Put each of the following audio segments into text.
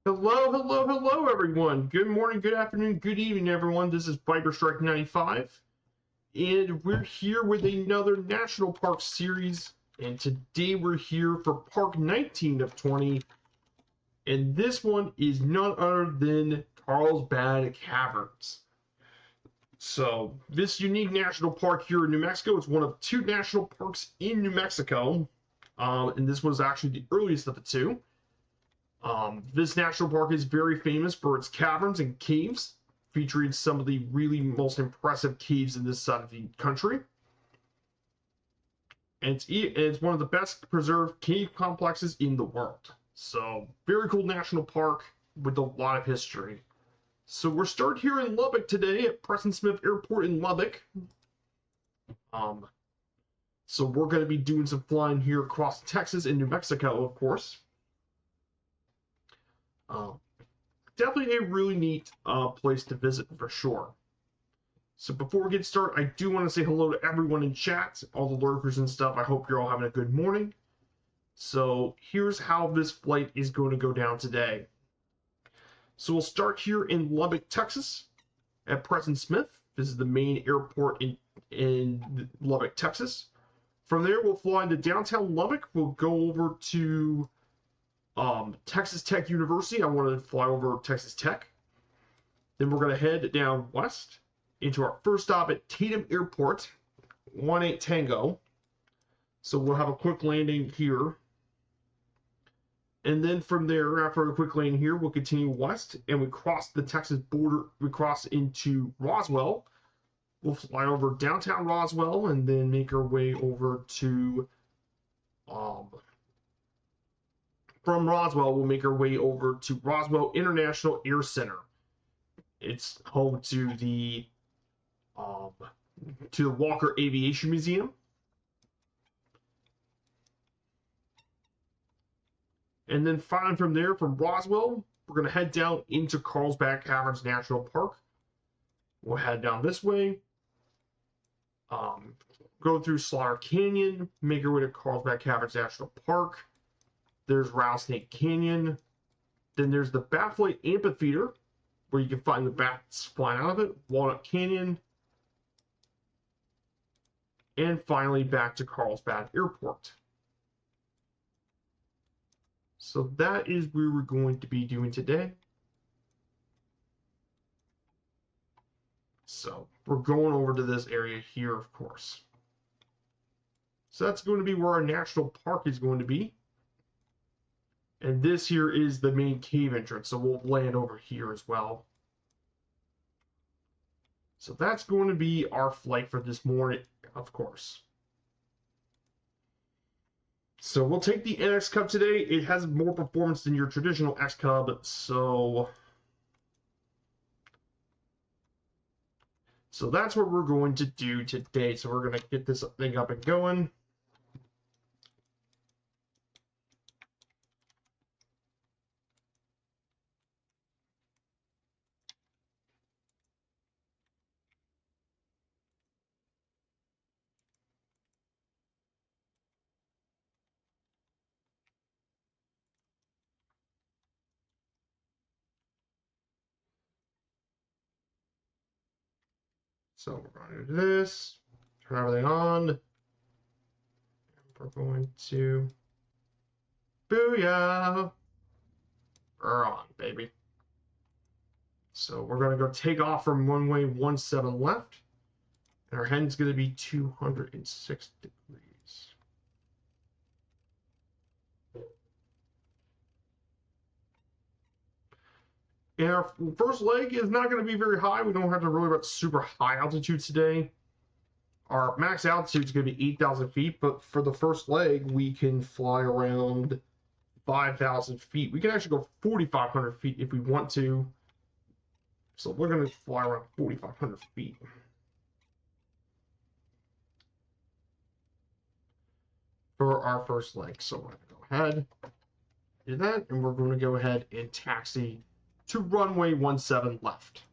Hello, hello, hello, everyone. Good morning, good afternoon, good evening, everyone. This is Viper Strike 95, and we're here with another National Park series. And today we're here for Park 19 of 20, and this one is none other than Carlsbad Caverns. So, this unique national park here in New Mexico is one of two national parks in New Mexico, and this was actually the earliest of the two. This national park is very famous for its caverns and caves, featuring some of the really most impressive caves in this side of the country. And it's one of the best preserved cave complexes in the world. So, very cool national park with a lot of history. So we're starting here in Lubbock today at Preston Smith Airport in Lubbock. So we're going to be doing some flying here across Texas and New Mexico, of course. Definitely a really neat place to visit for sure. So before we get started, I do want to say hello to everyone in chat, all the lurkers and stuff. I hope you're all having a good morning. So here's how this flight is going to go down today. So we'll start here in Lubbock, Texas at Preston Smith. This is the main airport in Lubbock, Texas. From there, we'll fly into downtown Lubbock. We'll go over to Texas Tech University. I wanted to fly over Texas Tech. Then we're going to head down west into our first stop at Tatum Airport, 18 Tango. So we'll have a quick landing here. And then from there, after a quick landing here, we'll continue west and we cross the Texas border. We cross into Roswell. We'll fly over downtown Roswell and then make our way over to from Roswell, we'll make our way over to Roswell International Air Center. It's home to the Walker Aviation Museum. And then finally from there, from Roswell, we're going to head down into Carlsbad Caverns National Park. We'll head down this way, go through Slaughter Canyon, make our way to Carlsbad Caverns National Park. There's Rattlesnake Canyon. Then there's the Batflight Amphitheater, where you can find the bats flying out of it. Walnut Canyon. And finally, back to Carlsbad Airport. So that is where we're going to be doing today. So we're going over to this area here, of course. So that's going to be where our national park is going to be. And this here is the main cave entrance, so we'll land over here as well. So that's going to be our flight for this morning, of course. So we'll take the NX Cub today. It has more performance than your traditional X Cub, so that's what we're going to do today. So we're going to get this thing up and going. So we're going to do this, turn everything on. And we're going to booyah. We're on, baby. So we're going to go take off from runway 17 left. And our head's going to be 206 degrees. And our first leg is not going to be very high. We don't have to worry about super high altitudes today. Our max altitude is going to be 8,000 feet, but for the first leg, we can fly around 5,000 feet. We can actually go 4,500 feet if we want to. So we're going to fly around 4,500 feet. For our first leg. So we're going to go ahead, do that, and we're going to go ahead and taxi to runway 17 left.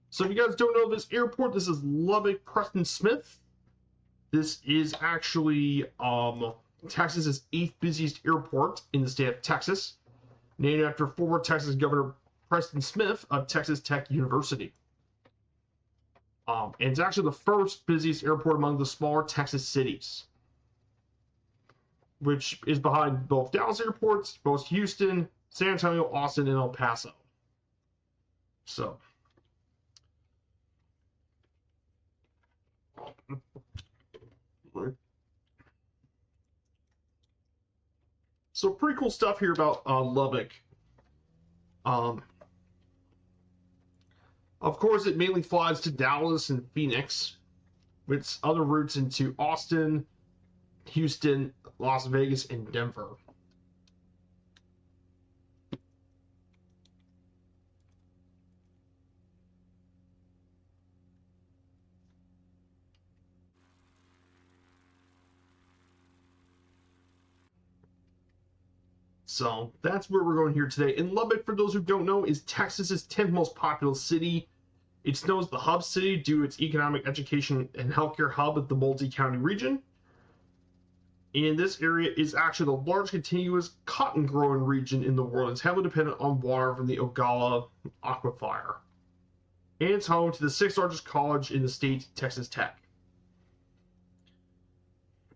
So if you guys don't know this airport, this is Lubbock Preston Smith. This is actually Texas's 8th busiest airport in the state of Texas. named after former Texas Governor Preston Smith of Texas Tech University. And it's actually the first busiest airport among the smaller Texas cities, which is behind both Dallas airports, both Houston, San Antonio, Austin, and El Paso. So, pretty cool stuff here about Lubbock. Of course, it mainly flies to Dallas and Phoenix, with other routes into Austin, Houston, Las Vegas, and Denver. So that's where we're going here today. And Lubbock, for those who don't know, is Texas's 10th most populous city. It's known as the hub city due to its economic, education, and healthcare hub of the multi-county region. And this area is actually the largest continuous cotton growing region in the world. It's heavily dependent on water from the Ogallala Aquifer. And it's home to the 6th largest college in the state, Texas Tech.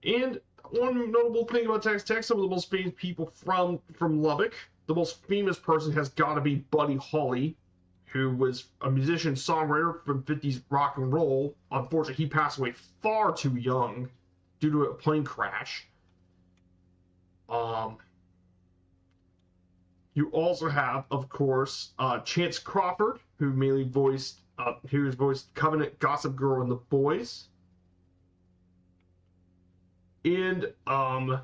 And one notable thing about Texas Tech, some of the most famous people from Lubbock, the most famous person has got to be Buddy Holly, who was a musician, songwriter from 50s rock and roll. Unfortunately, he passed away far too young due to a plane crash. You also have, of course, Chance Crawford, who mainly voiced Covenant, Gossip Girl, and The Boys. And of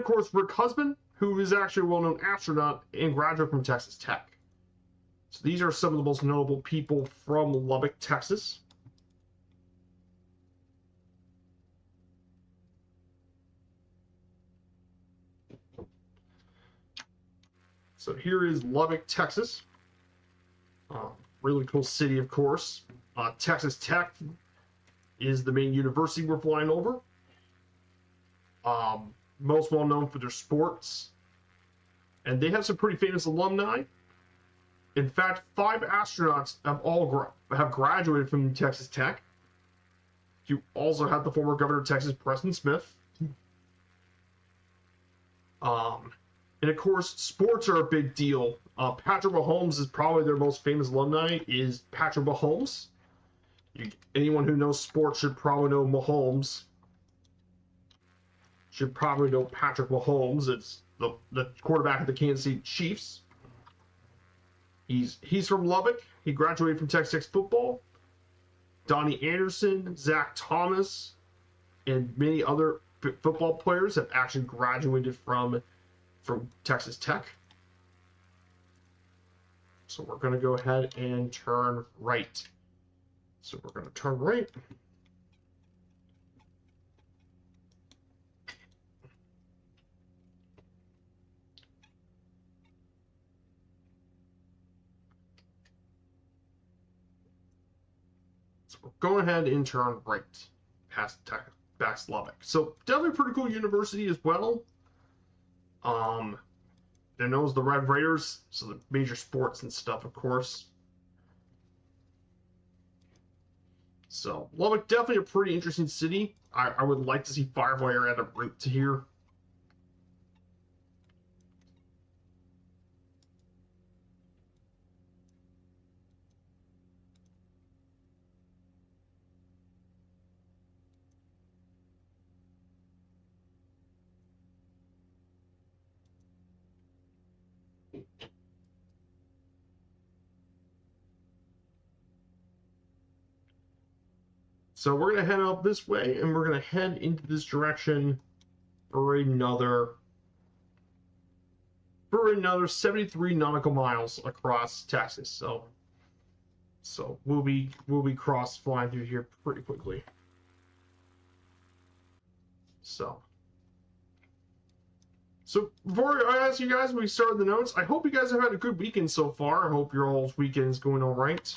course, Rick Husband, who is actually a well-known astronaut and graduate from Texas Tech. So these are some of the most notable people from Lubbock, Texas. So here is Lubbock, Texas. Really cool city, of course. Texas Tech is the main university we're flying over. Most well known for their sports. And they have some pretty famous alumni. In fact, 5 astronauts have graduated from Texas Tech. You also have the former governor of Texas, Preston Smith. And of course, sports are a big deal. Patrick Mahomes is probably their most famous alumni, is Patrick Mahomes. Anyone who knows sports should probably know Mahomes. Should probably know Patrick Mahomes. It's the quarterback of the Kansas City Chiefs. He's from Lubbock. He graduated from Texas Tech football. Donnie Anderson, Zach Thomas, and many other football players have actually graduated from Texas Tech. So we're going to go ahead and turn right. So we're going to turn right. So we're going ahead and turn right past Lubbock. So definitely a pretty cool university as well. They're known as the Red Raiders, so the major sports and stuff, of course. So Lubbock, definitely a pretty interesting city. I would like to see Firefly add a route to here. So we're going to head out this way, and we're going to head into this direction for another 73 nautical miles across Texas. So we'll be cross flying through here pretty quickly. So before I ask you guys, we started the notes. I hope you guys have had a good weekend so far. I hope your all's weekend is going all right.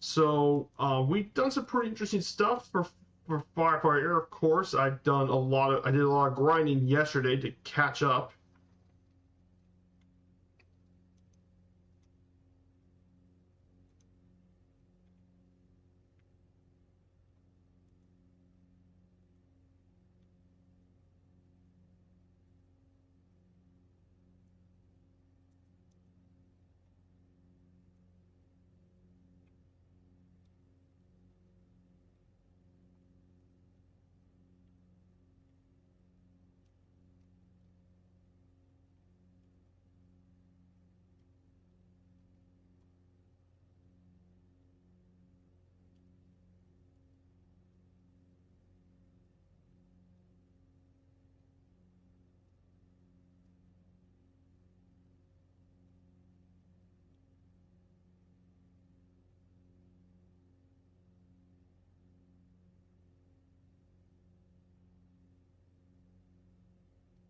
So we've done some pretty interesting stuff for for firefighter, of course, I did a lot of grinding yesterday to catch up.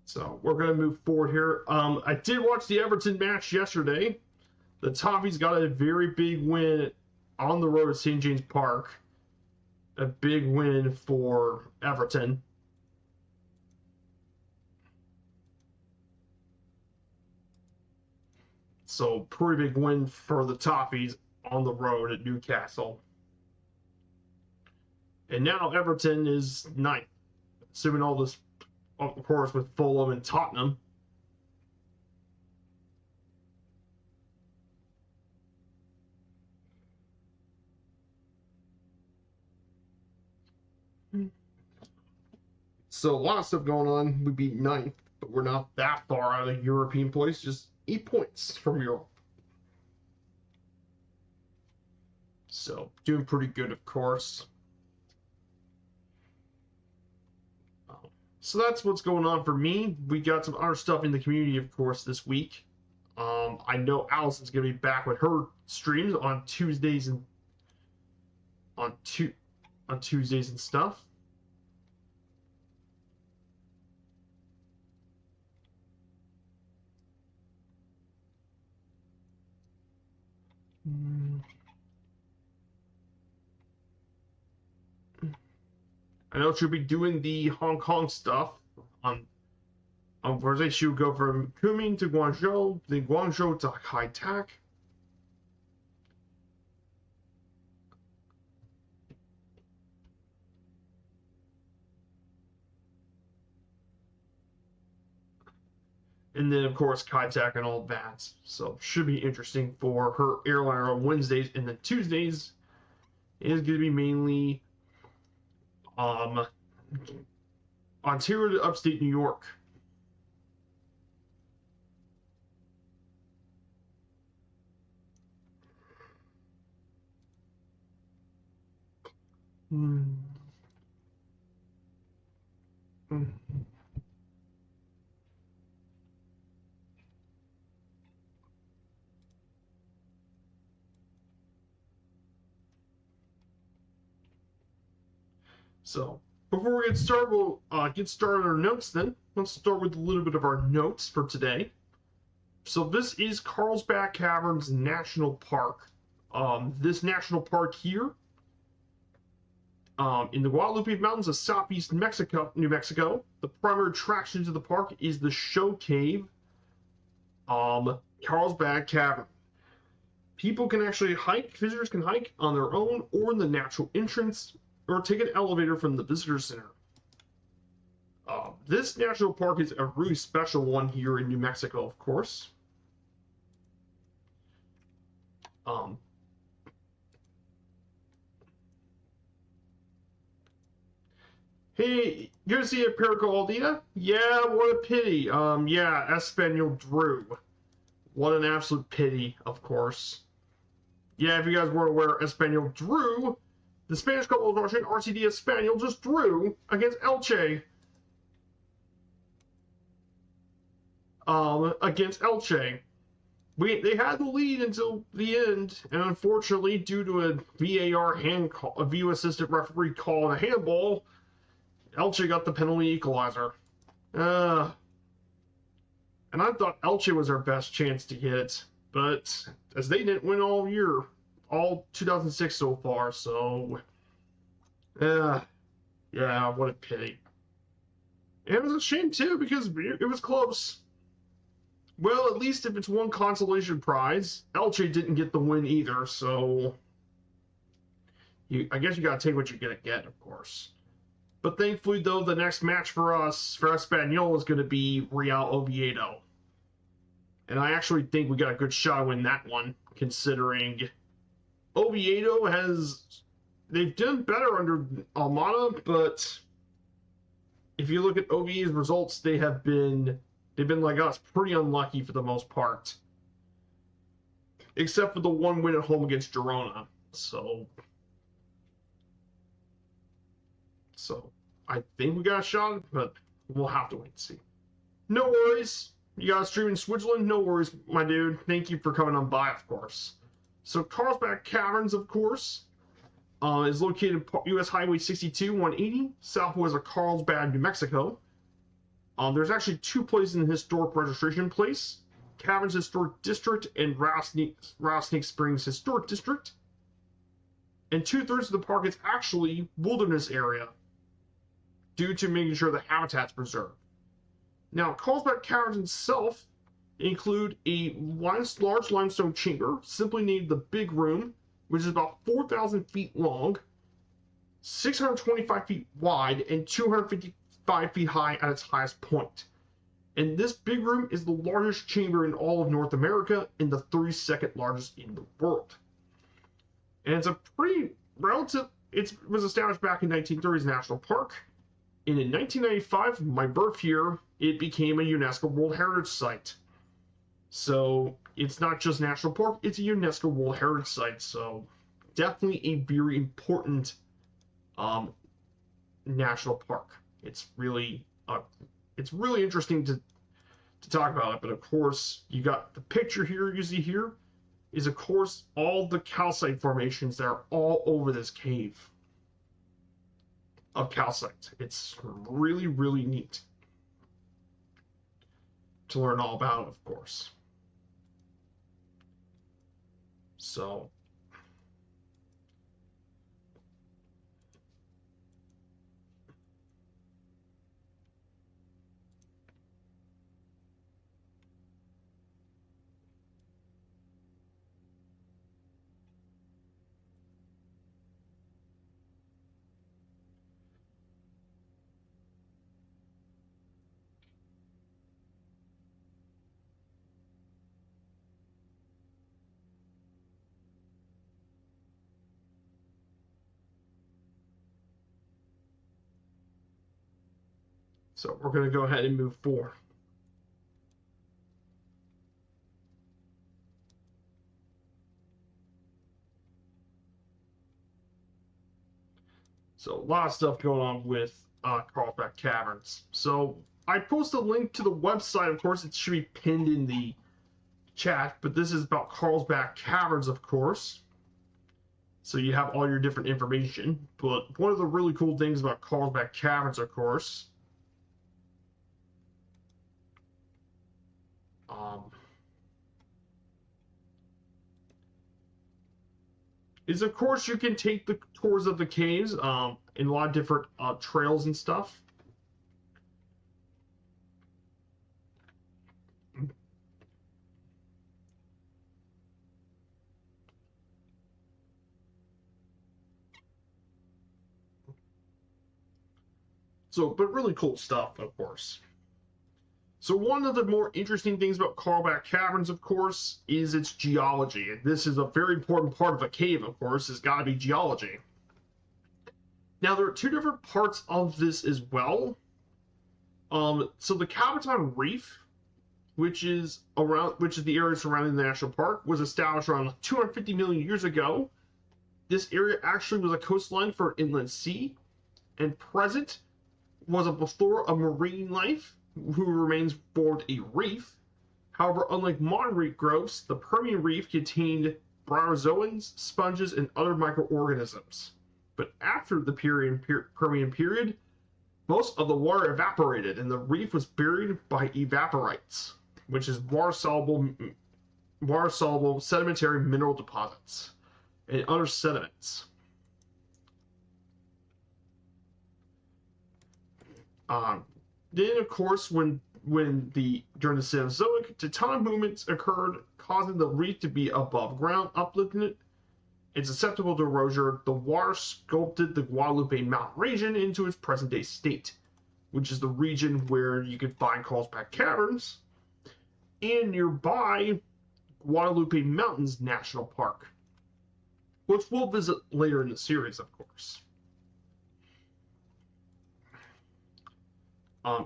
So we're going to move forward here. I did watch the Everton match yesterday. The Toffees got a very big win on the road at St. James Park. A big win for Everton. So pretty big win for the Toffees on the road at Newcastle. And now Everton is ninth, assuming all this, of course, with Fulham and Tottenham. So a lot of stuff going on. We beat ninth, but we're not that far out of European place, just 8 points from Europe. So doing pretty good, of course. So that's what's going on for me. We got some other stuff in the community, of course, this week. I know Allison's gonna be back with her streams on Tuesdays and on Tuesdays and stuff. I know she'll be doing the Hong Kong stuff on Thursday. She'll go from Kunming to Guangzhou, then Guangzhou to Kai Tak. And then, of course, Kai Tak and all that. So, should be interesting for her airliner on Wednesdays. And then Tuesdays is going to be mainly Ontario to upstate New York. So, before we get started, we'll get started on our notes then. Let's start with a little bit of our notes for today. So this is Carlsbad Caverns National Park. This national park here in the Guadalupe Mountains of southeast New Mexico. The primary attraction to the park is the show cave, Carlsbad Cavern. People can actually hike, visitors can hike on their own or in the natural entrance, or take an elevator from the visitor center. This national park is a really special one here in New Mexico, of course. Hey, you gonna see a Paracaldea? Yeah, what a pity. Yeah, Espanol Drew. What an absolute pity, of course. Yeah, if you guys weren't aware, Espanol Drew, the Spanish couple of Russian RCD Espanol just drew against Elche. Against Elche. They had the lead until the end, and unfortunately, due to a VAR hand call, a VAR assistant referee call and a handball, Elche got the penalty equalizer. And I thought Elche was our best chance to get it, but as they didn't win all year, all 2006 so far, so Yeah, what a pity. And it was a shame too because it was close. Well, at least if it's one consolation prize, Elche didn't get the win either, so I guess you gotta take what you're gonna get, of course. But thankfully, though, the next match for us, for Espanyol, is going to be Real Oviedo. And I actually think we got a good shot to win that one, considering Oviedo they've done better under Almada, but if you look at Oviedo's results, they've been like us, pretty unlucky for the most part. Except for the one win at home against Girona. So I think we got a shot, but we'll have to wait and see. No worries. You got a stream in Switzerland? No worries, my dude. Thank you for coming on by, of course. So Carlsbad Caverns, of course, is located U.S. Highway 62, 180, southwest of Carlsbad, New Mexico. There's actually two places in the historic registration place: Caverns Historic District and Rattlesnake Springs Historic District. And 2/3 of the park is actually wilderness area, due to making sure the habitat's preserved. Now, Carlsbad Caverns itself include a large limestone chamber, simply named the Big Room, which is about 4,000 feet long, 625 feet wide, and 255 feet high at its highest point. And this Big Room is the largest chamber in all of North America and the 32nd largest in the world. And it's a pretty relative, it was established back in 1930s National Park. And in 1995, my birth year, it became a UNESCO World Heritage Site. So it's not just National Park, it's a UNESCO World Heritage Site. So definitely a very important national park. It's really interesting to talk about it. But of course, you got the picture here you see here is of course all the calcite formations that are all over this cave of calcite. It's really, really neat to learn all about it, of course. So we're going to go ahead and move forward. So a lot of stuff going on with Carlsbad Caverns. So I posted a link to the website. Of course, it should be pinned in the chat, but this is about Carlsbad Caverns, of course. So you have all your different information. But one of the really cool things about Carlsbad Caverns, of course, is of course you can take the tours of the caves in a lot of different trails and stuff. So, but really cool stuff, of course. So one of the more interesting things about Carlsbad Caverns, of course, is its geology. And this is a very important part of a cave, of course, has got to be geology. Now, there are two different parts of this as well. So the Caverton Reef, which is the area surrounding the national park, was established around 250 million years ago. This area actually was a coastline for an inland sea, and present was a plethora of marine life, who remains formed a reef. However, unlike modern reef growths, the Permian Reef contained bryozoans, sponges, and other microorganisms. But after the Permian period, most of the water evaporated, and the reef was buried by evaporites, which is water-soluble sedimentary mineral deposits and other sediments. Um, then, of course, during the Cenozoic, tectonic movements occurred, causing the reef to be above ground, uplifting it. It's susceptible to erosion. The water sculpted the Guadalupe Mountain region into its present-day state, which is the region where you can find Carlsbad Caverns, and nearby Guadalupe Mountains National Park, which we'll visit later in the series, of course.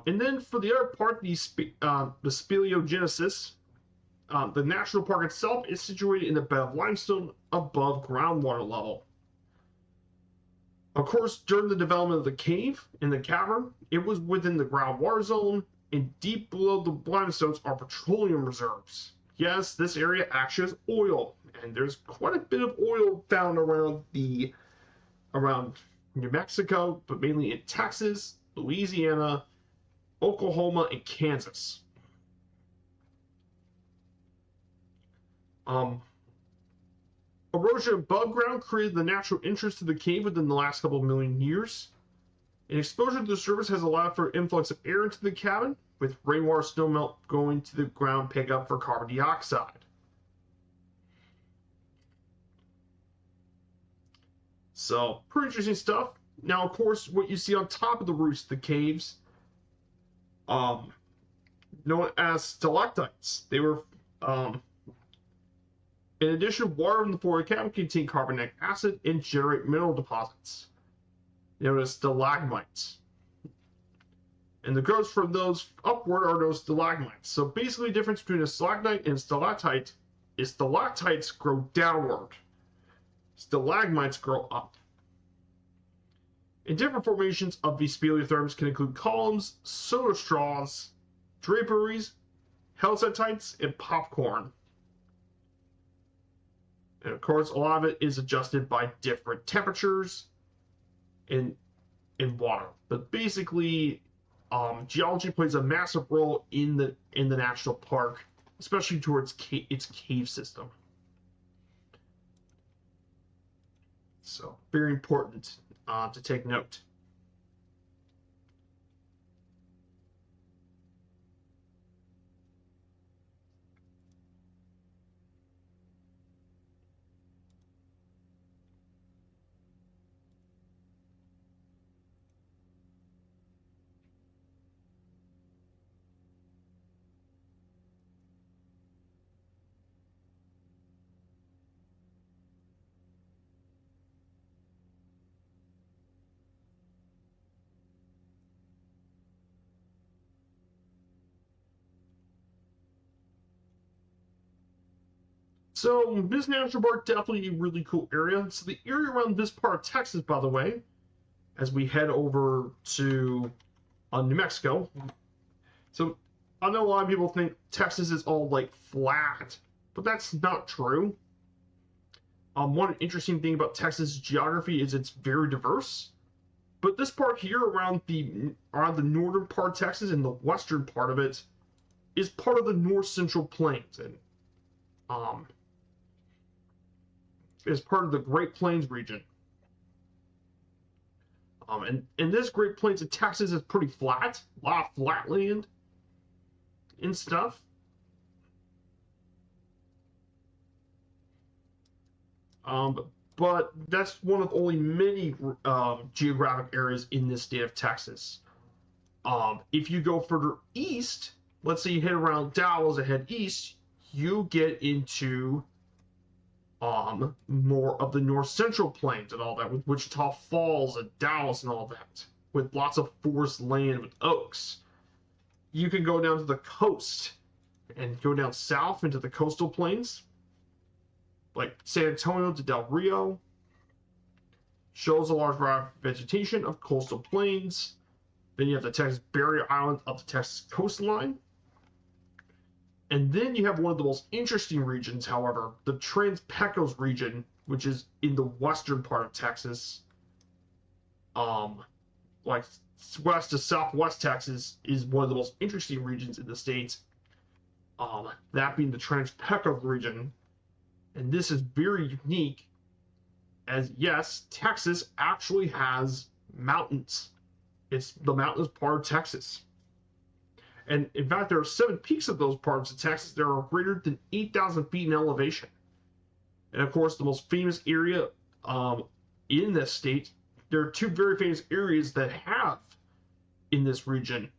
And then for the other part, the speleogenesis, the national park itself is situated in a bed of limestone above groundwater level. Of course, during the development of the cave in the cavern, it was within the groundwater zone, and deep below the limestones are petroleum reserves. Yes, this area actually has oil, and there's quite a bit of oil found around New Mexico, but mainly in Texas, Louisiana, Oklahoma, and Kansas. Erosion above ground created the natural entrance to the cave within the last couple of million years. And exposure to the surface has allowed for influx of air into the cabin, with rainwater snowmelt going to the ground pickup for carbon dioxide. So, pretty interesting stuff. Now, of course, what you see on top of the roofs of the caves, known as stalactites. They were, in addition, water in the floor of the cavern contain carbonic acid and generate mineral deposits, known as stalagmites. And the growths from those upward are those stalagmites. So basically, the difference between a stalagmite and a stalactite is stalactites grow downward, stalagmites grow up. And different formations of these speleotherms can include columns, soda straws, draperies, helicites, and popcorn. And of course, a lot of it is adjusted by different temperatures in water. But basically, geology plays a massive role in the national park, especially towards its cave system. So, very important to take note. So this national park, definitely a really cool area. So the area around this part of Texas, by the way, as we head over to New Mexico. So I know a lot of people think Texas is all like flat, but that's not true. One interesting thing about Texas geography is it's very diverse. But this part here around the northern part of Texas and the western part of it is part of the North Central Plains, and is part of the Great Plains region. And this Great Plains of Texas is pretty flat, a lot of flat land and stuff. But that's one of only many geographic areas in this state of Texas. If you go further east, let's say you head around Dallas and head east, you get into more of the North Central Plains and all that, with Wichita Falls and Dallas and all that, with lots of forest land with oaks. You can go down to the coast and go down south into the coastal plains, like San Antonio to Del Rio. Shows a large variety of vegetation of coastal plains. Then you have the Texas barrier island of the Texas coastline. And then you have one of the most interesting regions, however, the Trans-Pecos region, which is in the western part of Texas. Like west to southwest Texas is one of the most interesting regions in the state. That being the Trans-Pecos region. And this is very unique, as yes, Texas actually has mountains It's the mountainous part of Texas. And in fact, there are 7 peaks of those parts of Texas that are greater than 8,000 feet in elevation. And of course, the most famous area in this state, there are 2 very famous areas that have in this region.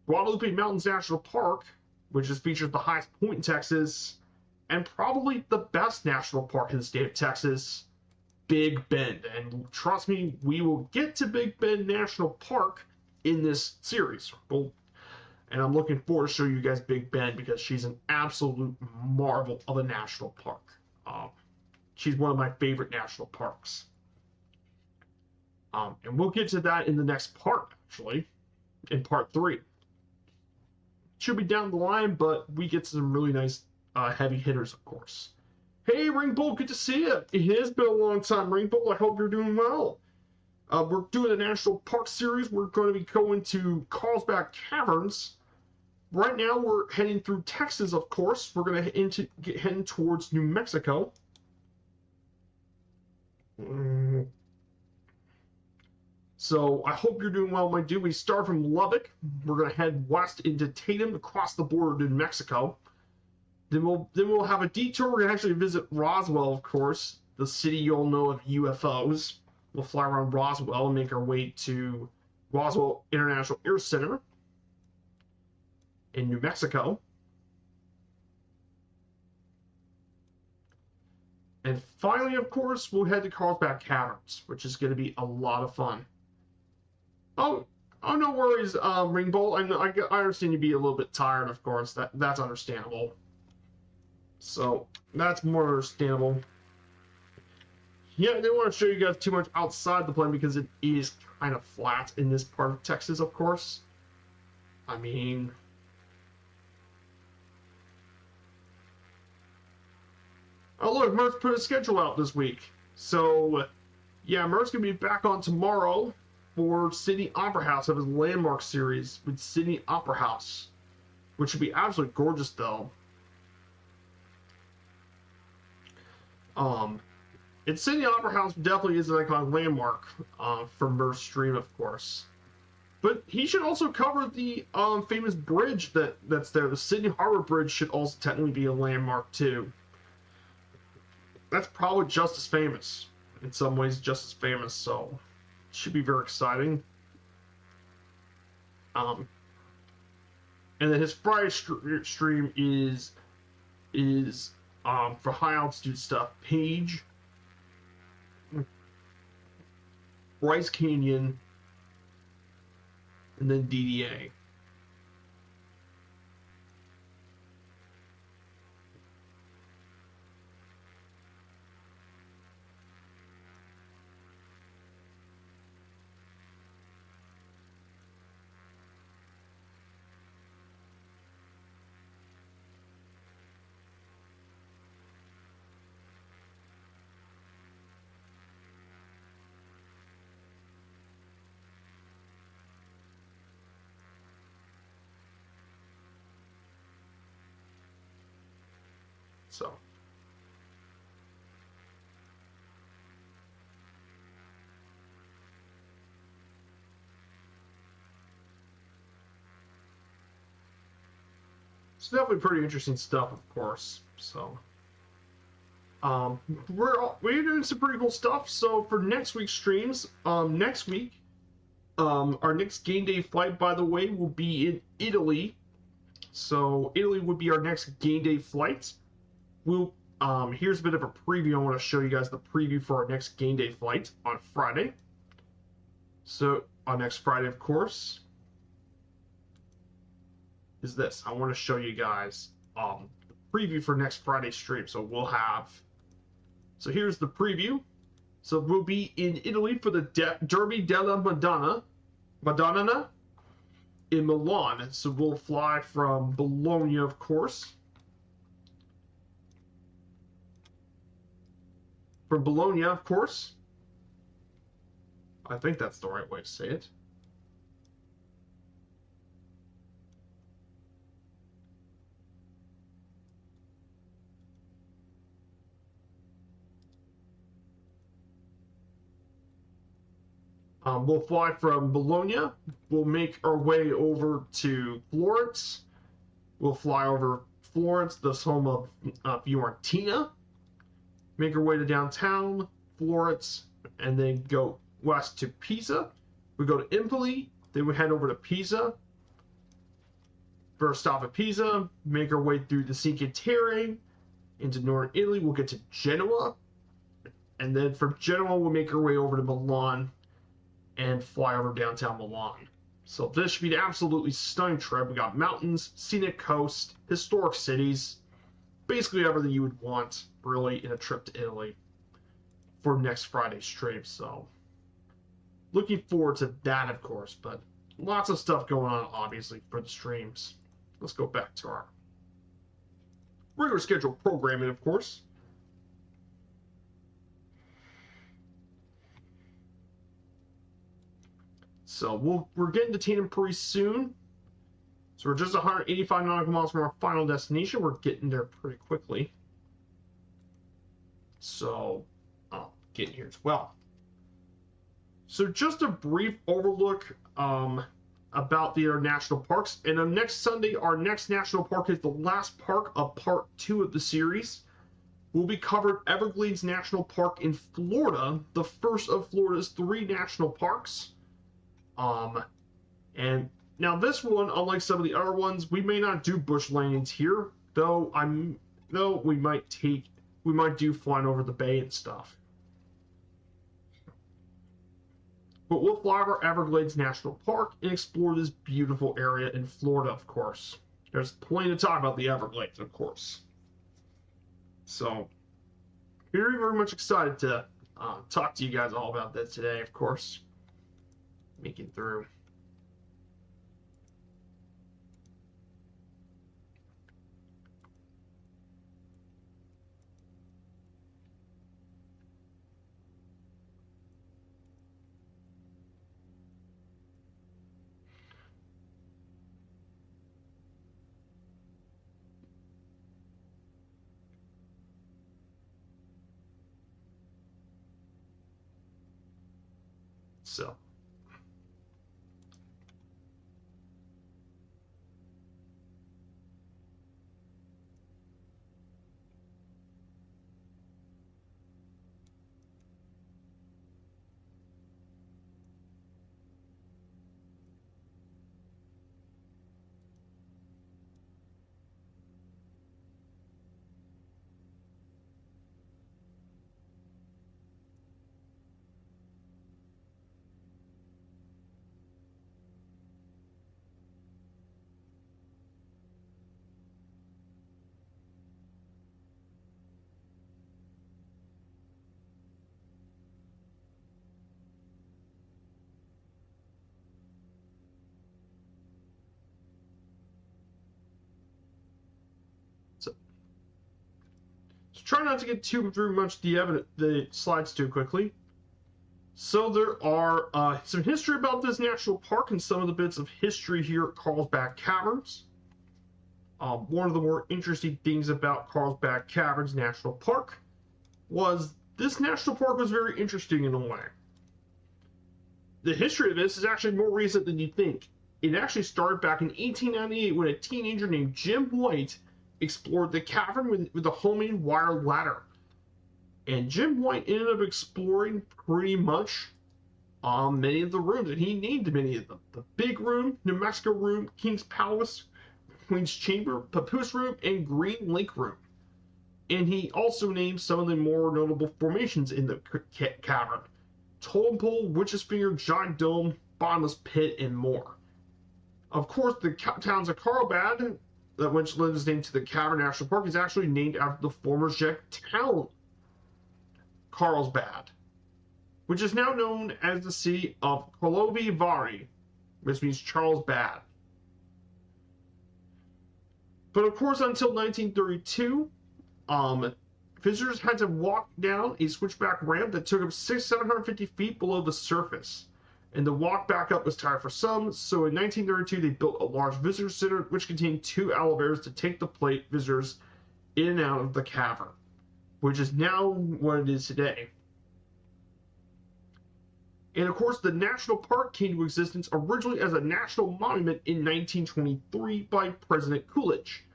Guadalupe Mountains National Park, which features the highest point in Texas, and probably the best national park in the state of Texas, Big Bend. And trust me, we will get to Big Bend National Park in this series. And I'm looking forward to show you guys Big Bend because she's an absolute marvel of a national park. She's one of my favorite national parks. And we'll get to that in the next part, actually, in part 3. Should be down the line, but we get some really nice heavy hitters, of course. Hey, Ringbolt, good to see you. It has been a long time, Ringbolt. I hope you're doing well. We're doing a national park series. We're going to be going to Carlsbad Caverns. Right now, we're heading through Texas, of course. We're going to heading towards New Mexico. So I hope you're doing well, my dude. We start from Lubbock. We're going to head west into Tatum, across the border to New Mexico. Then we'll have a detour. We're going to actually visit Roswell, of course, the city you all know of UFOs. We'll fly around Roswell and make our way to Roswell International Air Center in New Mexico. And finally, of course, we'll head to Carlsbad Caverns, which is going to be a lot of fun. Oh, no worries, Ringbolt. I understand you'd be a little bit tired, of course. That's understandable. So, that's more understandable. Yeah, I didn't want to show you guys too much outside the plane because it is kind of flat in this part of Texas, of course. I mean... Oh, look, Mert's put a schedule out this week. So, yeah, Mert's going to be back on tomorrow for Sydney Opera House of his Landmark series with Sydney Opera House, which would be absolutely gorgeous, though. And Sydney Opera House definitely is an iconic landmark for Mert's stream, of course. But he should also cover the famous bridge that's there. The Sydney Harbor Bridge should also technically be a landmark, too. That's probably just as famous. In some ways, just as famous, so it should be very exciting. And then his Friday stream is for high altitude stuff. Page, Bryce Canyon, and then DDA. So, it's definitely pretty interesting stuff, of course. So, we're doing some pretty cool stuff. So for next week's streams, next week, our next game day flight, by the way, will be in Italy. So Italy would be our next game day flight. Here's a bit of a preview. I want to show you guys the preview for our next game day flight on Friday. So on next Friday, of course, is this. I want to show you guys the preview for next Friday's stream. So so here's the preview. So we'll be in Italy for the Derby della Madonna in Milan. So we'll fly from Bologna, of course. From Bologna, of course. I think that's the right way to say it. We'll fly from Bologna. We'll make our way over to Florence. We'll fly over Florence, the home of Fiorentina. Make our way to downtown Florence, and then go west to Pisa. We go to Empoli. Then we head over to Pisa. First stop at Pisa. Make our way through the Cinque Terre into northern Italy. We'll get to Genoa. And then from Genoa, we'll make our way over to Milan and fly over downtown Milan. So this should be an absolutely stunning trip. We got mountains, scenic coast, historic cities, basically everything you would want, really, in a trip to Italy for next Friday's stream. So looking forward to that, of course, but lots of stuff going on, obviously, for the streams. Let's go back to our regular scheduled programming, of course. So we're getting to Tatum pretty soon. So we're just 185 nautical miles from our final destination. We're getting there pretty quickly. So I'll get here as well. So just a brief overlook about the national parks. And on next Sunday, our next national park is the last park of part 2 of the series. We'll be covered Everglades National Park in Florida, the first of Florida's 3 national parks. And now this one, unlike some of the other ones, we may not do bush landings here, though we might do flying over the bay and stuff. But we'll fly over Everglades National Park and explore this beautiful area in Florida, of course. There's plenty to talk about the Everglades, of course. So, very, very much excited to talk to you guys all about that today, of course. Making through. So. Try not to get too through much the slides too quickly. So there are some history about this national park and some of the bits of history here at Carlsbad Caverns. One of the more interesting things about Carlsbad Caverns National Park was this national park was very interesting in a way. The history of this is actually more recent than you think. It actually started back in 1898 when a teenager named Jim White explored the cavern with a homemade wire ladder. And Jim White ended up exploring pretty much many of the rooms, and he named many of them. The Big Room, New Mexico Room, King's Palace, Queen's Chamber, Papoose Room, and Green Lake Room. And he also named some of the more notable formations in the cavern. Totem Pole, Witch's Finger, Giant Dome, Bottomless Pit, and more. Of course, the towns of Carlsbad, which lends its name to the Cavern National Park, is actually named after the former Czech town, Carlsbad, which is now known as the city of Karlovy Vary, which means Charles Bad. But of course, until 1932, visitors had to walk down a switchback ramp that took up 750 feet below the surface. And the walk back up was tired for some, so in 1932 they built a large visitor center which contained 2 elevators to take the visitors in and out of the cavern, which is now what it is today. And of course, the national park came to existence originally as a national monument in 1923 by President Coolidge.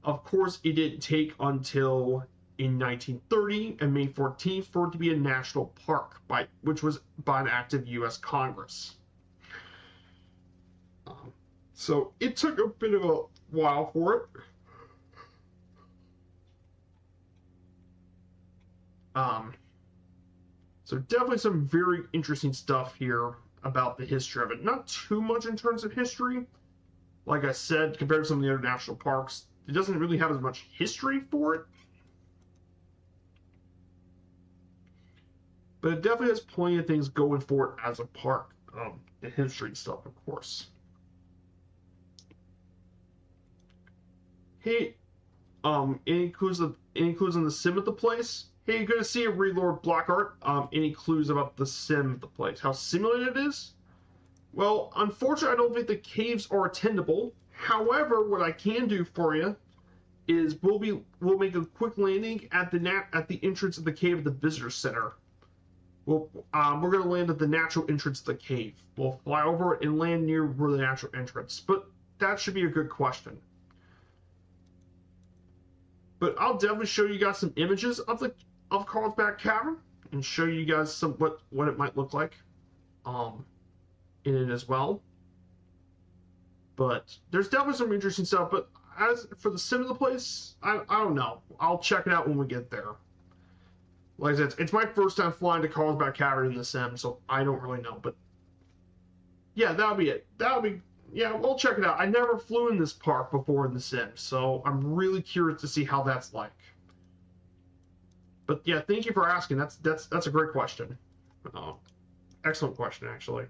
Of course, it didn't take until in 1930 and May 14th for it to be a national park, which was by an act of U.S. Congress. So it took a bit of a while for it. So definitely some very interesting stuff here about the history of it. Not too much in terms of history. Like I said, compared to some of the other national parks, it doesn't really have as much history for it. But it definitely has plenty of things going for it as a park. The history and stuff, of course. Hey, any clues on the sim at the place? Hey, good to see you, Relord Blackheart. Any clues about the sim at the place? How simulated it is? Well, unfortunately, I don't think the caves are attainable. However, what I can do for you is we'll make a quick landing at the entrance of the cave at the visitor center. We're gonna land at the natural entrance of the cave. We'll fly over it and land near where the natural entrance. But that should be a good question. But I'll definitely show you guys some images of Carlsbad Cavern and show you guys some what it might look like in it as well. But there's definitely some interesting stuff. But as for the sim of the place, I don't know. I'll check it out when we get there. Like I said, it's my first time flying to Carlsbad Cavern in the sim, so I don't really know. But yeah, that'll be it. Yeah, we'll check it out. I never flew in this park before in the sim, so I'm really curious to see how that's like. But yeah, thank you for asking. That's a great question. Excellent question, actually.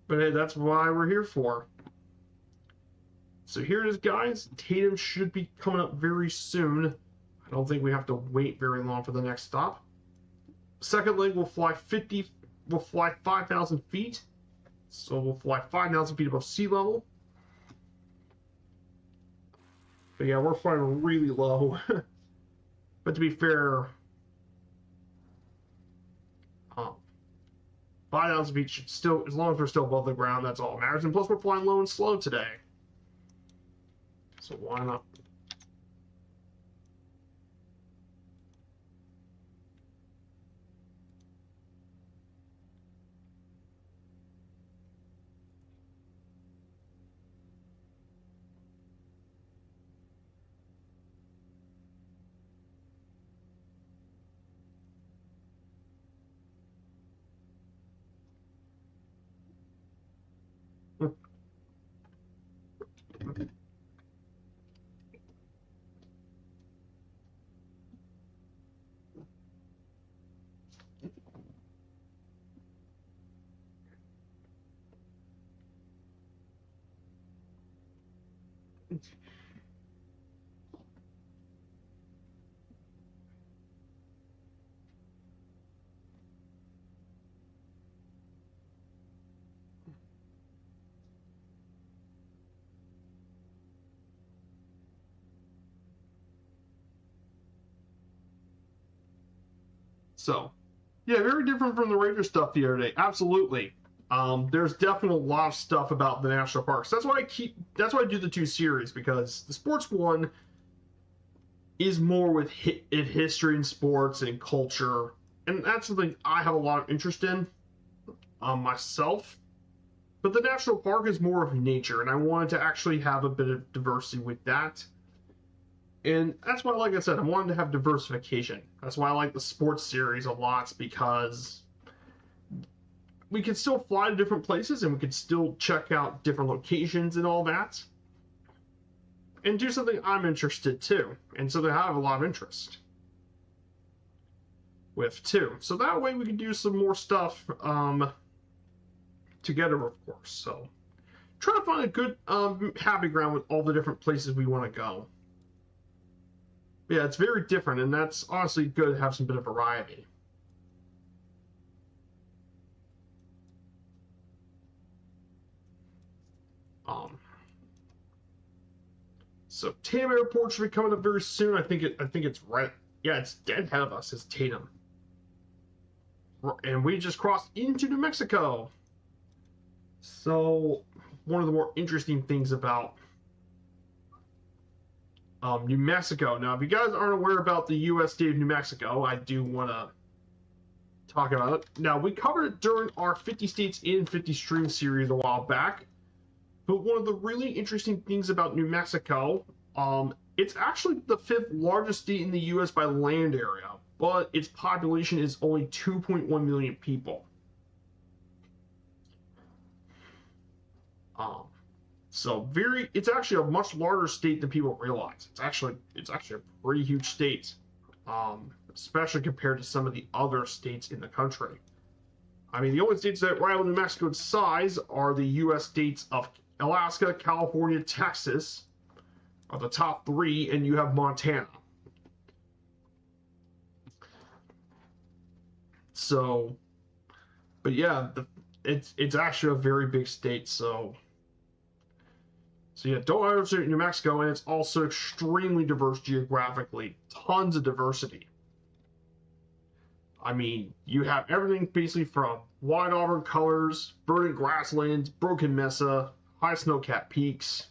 But hey, that's why we're here for. So here it is, guys. Tatum should be coming up very soon. I don't think we have to wait very long for the next stop. Second leg will fly 5,000 feet. So we'll fly 5,000 feet above sea level. But yeah, we're flying really low. But to be fair, 5,000 feet should still, as long as we're still above the ground, that's all that matters. And plus, we're flying low and slow today. So why not? So, yeah, very different from the Ranger stuff the other day. Absolutely. There's definitely a lot of stuff about the national parks. That's why I do the two series, because the sports one is more with history and sports and culture, and that's something I have a lot of interest in myself. But the national park is more of nature, and I wanted to actually have a bit of diversity with that. And that's why, like I said, I wanted to have diversification. That's why I like the sports series a lot, because we can still fly to different places and we can still check out different locations and all that. And do something I'm interested too, and something I have a lot of interest with too. So that way we can do some more stuff together, of course. So try to find a good happy ground with all the different places we want to go. Yeah, it's very different, and that's honestly good to have some bit of variety. So Tatum Airport should be coming up very soon. I think it's right. Yeah, it's dead ahead of us. It's Tatum. And we just crossed into New Mexico. So one of the more interesting things about New Mexico. Now, if you guys aren't aware about the U.S. state of New Mexico, I do want to talk about it. Now, we covered it during our 50 States in 50 Stream series a while back. But one of the really interesting things about New Mexico, it's actually the 5th largest state in the U.S. by land area, but its population is only 2.1 million people. So it's actually a much larger state than people realize. It's actually a pretty huge state, especially compared to some of the other states in the country. I mean, the only states that rival New Mexico in size are the U.S. states of Alaska, California, Texas are the top 3, and you have Montana. So, but yeah, it's actually a very big state. So yeah, don't underestimate New Mexico, and it's also extremely diverse geographically. Tons of diversity. I mean, you have everything basically from wide auburn colors, verdant grasslands, broken mesa, high snow-capped peaks.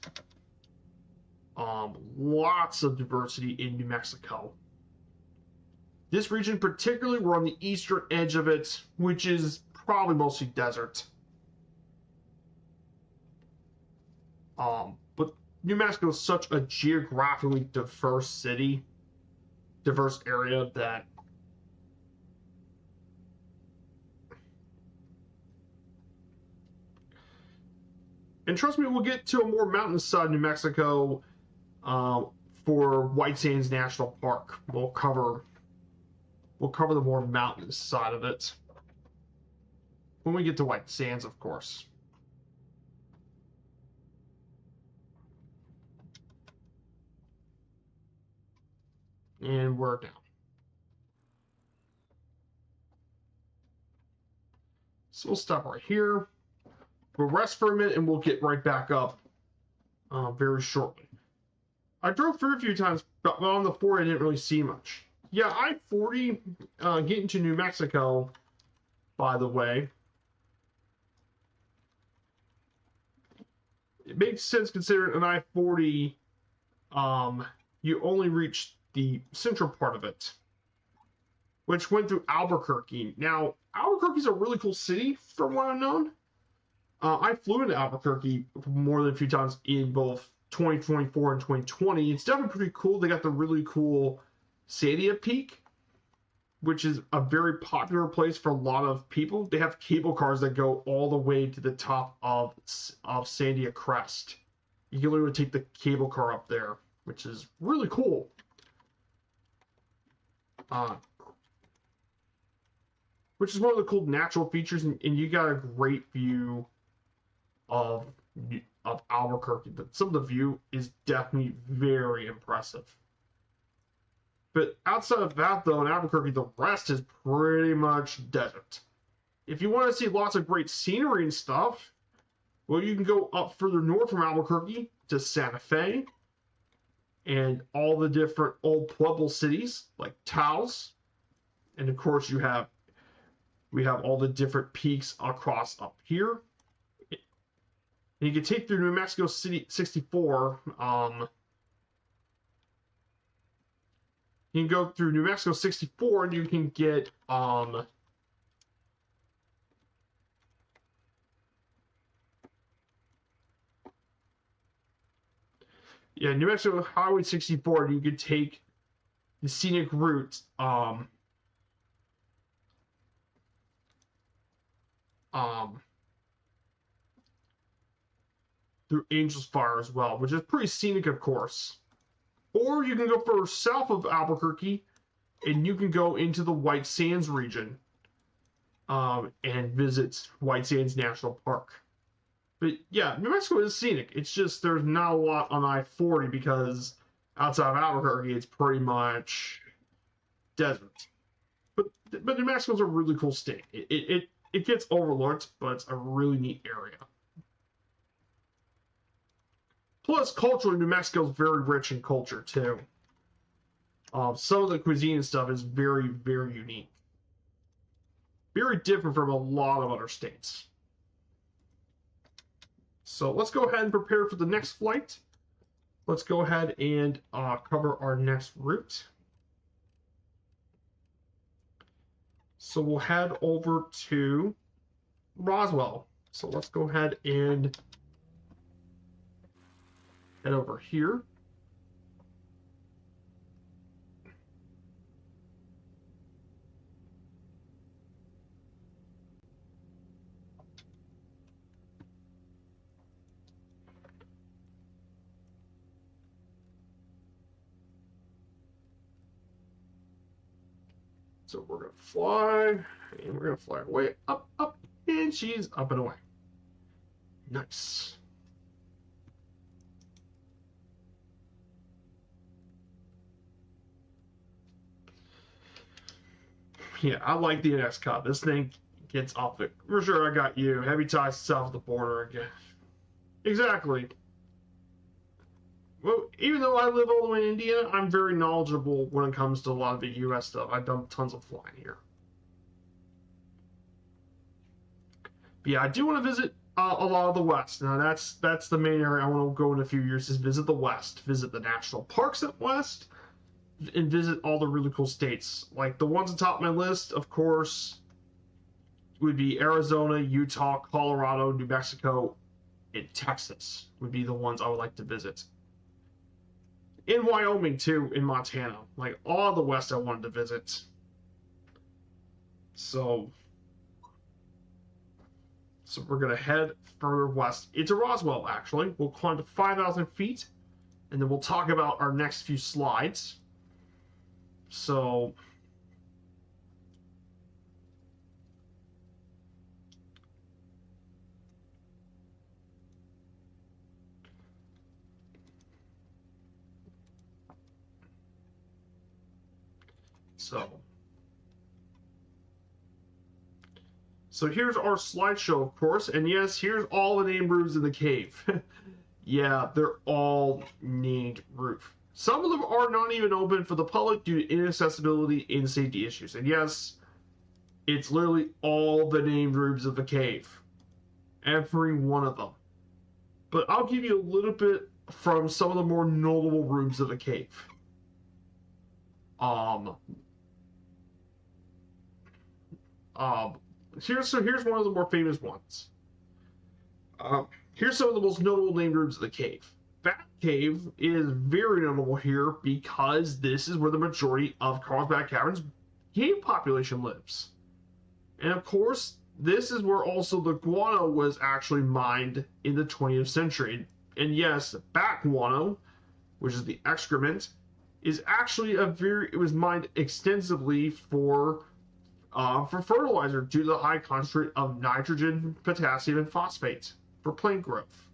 Lots of diversity in New Mexico. This region particularly, we're on the eastern edge of it, which is probably mostly desert. But New Mexico is such a geographically diverse area that and trust me, we'll get to a more mountainous side of New Mexico for White Sands National Park. We'll cover the more mountainous side of it when we get to White Sands, of course. And we're down. So we'll stop right here. We'll rest for a minute and we'll get right back up very shortly. I drove through a few times, but on the 4 I didn't really see much. Yeah, I-40 getting to New Mexico, by the way. It makes sense considering an I-40, you only reach the central part of it, which went through Albuquerque. Now, Albuquerque's a really cool city, from what I've known. I flew into Albuquerque more than a few times in both 2024 and 2020. It's definitely pretty cool. They got the really cool Sandia Peak, which is a very popular place for a lot of people. They have cable cars that go all the way to the top of Sandia Crest. You can literally take the cable car up there, which is really cool. Which is one of the cool natural features, and you got a great view of Albuquerque. Some of the view is definitely very impressive. But outside of that, though, in Albuquerque, the rest is pretty much desert. If you want to see lots of great scenery and stuff, well, you can go up further north from Albuquerque to Santa Fe and all the different old Pueblo cities like Taos. And of course, we have all the different peaks across up here. And you can take through New Mexico City 64. You can go through New Mexico 64 and you can get New Mexico Highway 64, and you can take the scenic route through Angel's Fire as well, which is pretty scenic, of course. Or you can go further south of Albuquerque, and you can go into the White Sands region and visit White Sands National Park. But yeah, New Mexico is scenic. It's just there's not a lot on I-40 because outside of Albuquerque, it's pretty much desert. But New Mexico's a really cool state. It gets overlooked, but it's a really neat area. Plus, culturally, New Mexico is very rich in culture, too. Some of the cuisine and stuff is very, very unique. very different from a lot of other states. So let's go ahead and prepare for the next flight. Let's go ahead and cover our next route. So we'll head over to Roswell. So let's go ahead and head over here. So we're going to fly, and we're going to fly our way up, up, and she's up and away. Nice. Yeah, I like the NX Cup. This thing gets off it. For sure, I got you. Heavy ties south of the border again. Exactly. Well, even though I live all the way in Indiana, I'm very knowledgeable when it comes to a lot of the U.S. stuff. I've done tons of flying here. But yeah, I do want to visit a lot of the West. Now, that's the main area I want to go in a few years, is visit the West. Visit the national parks out West, and visit all the really cool states. Like, the ones on top of my list, of course, would be Arizona, Utah, Colorado, New Mexico, and Texas would be the ones I would like to visit. In Wyoming, too, in Montana. Like, all the West I wanted to visit. So we're going to head further west into Roswell, actually. We'll climb to 5,000 feet, and then we'll talk about our next few slides. So here's our slideshow, of course, and yes, here's all the named rooms in the cave. Yeah, they're all named roof. Some of them are not even open for the public due to inaccessibility and safety issues. And yes, it's literally all the named rooms of the cave. Every one of them. But I'll give you a little bit from some of the more notable rooms of the cave. Here's one of the more famous ones. Here's some of the most notable named rooms of the cave. Bat Cave is very notable here because this is where the majority of Carlsbad Caverns cave population lives. And of course, this is where also the guano was actually mined in the 20th century. And yes, bat guano, which is the excrement, is actually it was mined extensively for fertilizer due to the high concentrate of nitrogen, potassium, and phosphate for plant growth.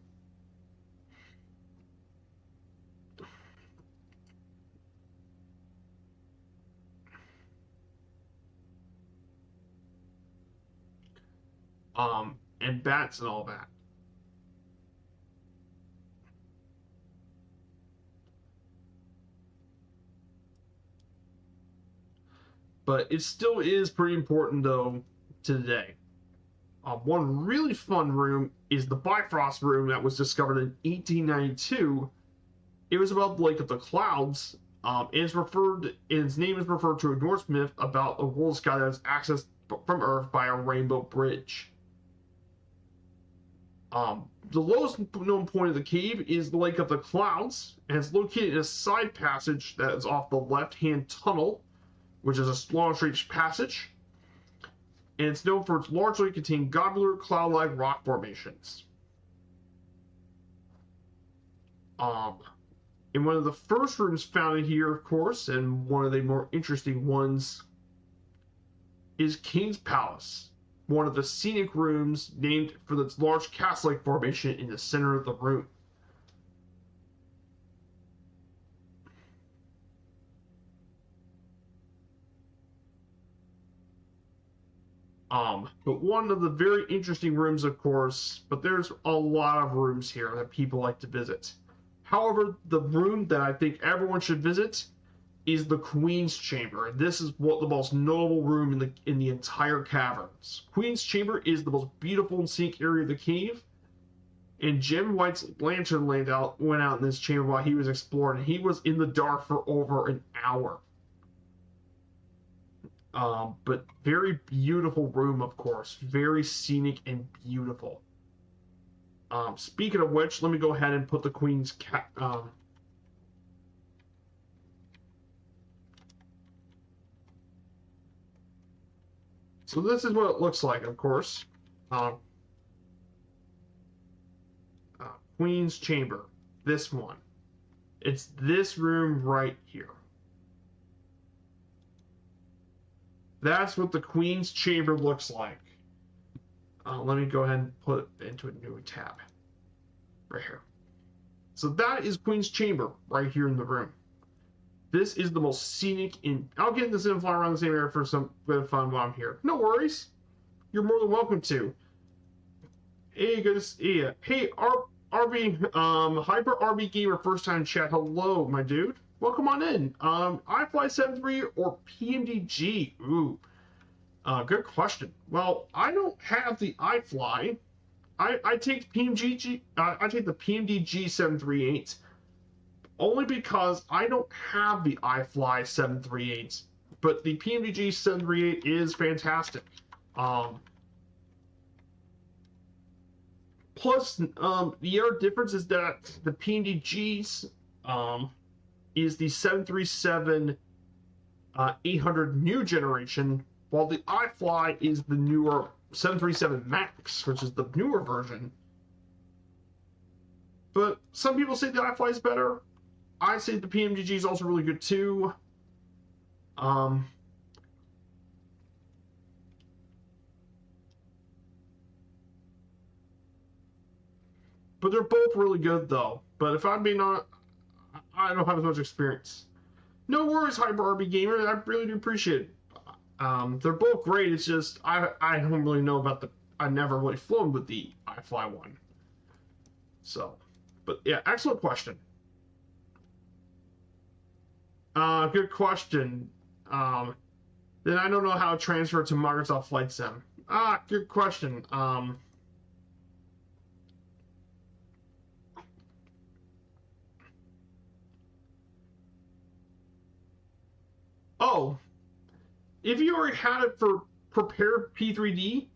And bats and all that. But it still is pretty important, though, to today. One really fun room is the Bifrost room that was discovered in 1892. It was about the Lake of the Clouds. Its name is referred to a Norse myth about a world sky that is accessed from Earth by a rainbow bridge. The lowest known point of the cave is the Lake of the Clouds, and it's located in a side passage that is off the left-hand tunnel, which is a long straight passage, and it's known for its largely contained globular cloud-like rock formations. In one of the first rooms found in here, of course, and one of the more interesting ones, is King's Palace, one of the scenic rooms named for its large castle-like formation in the center of the room. But one of the very interesting rooms, of course, but there's a lot of rooms here that people like to visit. However, the room that I think everyone should visit is the Queen's Chamber. And this is what the most notable room in the entire Caverns. Queen's Chamber is the most beautiful and scenic area of the cave. And Jim White's lantern went out in this chamber while he was exploring. He was in the dark for over an hour. But very beautiful room, of course. Very scenic and beautiful. Speaking of which, let me go ahead and put the Queen's so this is what it looks like, of course. Queen's Chamber. This one. It's this room right here. That's what the Queen's Chamber looks like. Let me go ahead and put it into a new tab. Right here. So that is Queen's Chamber right here in the room. This is the most scenic I'll get this and fly around the same area for some bit of fun while I'm here. No worries. You're more than welcome to. Hey, good to see you. Hey, RB, Hyper RB Gamer, first time chat. Hello, my dude. Welcome on in. iFly 73 or PMDG? Ooh. Good question. Well, I don't have the iFly. I take PMDG. I take the PMDG 738 only because I don't have the iFly 738. But the PMDG 738 is fantastic. Plus, the other difference is that the PMDG's is the 737 800 new generation, while the iFly is the newer 737 MAX, which is the newer version. But some people say the iFly is better. I say the PMDG is also really good too. But they're both really good though. But if I'm being honest, I don't have as much experience. No worries, Hyper RB Gamer. I really do appreciate it. They're both great. It's just I don't really know about I never really flown with the iFly one. So, but yeah, excellent question. Good question. Then I don't know how to transfer to Microsoft Flight Sim. Good question. Oh, if you already had it for prepared P3D,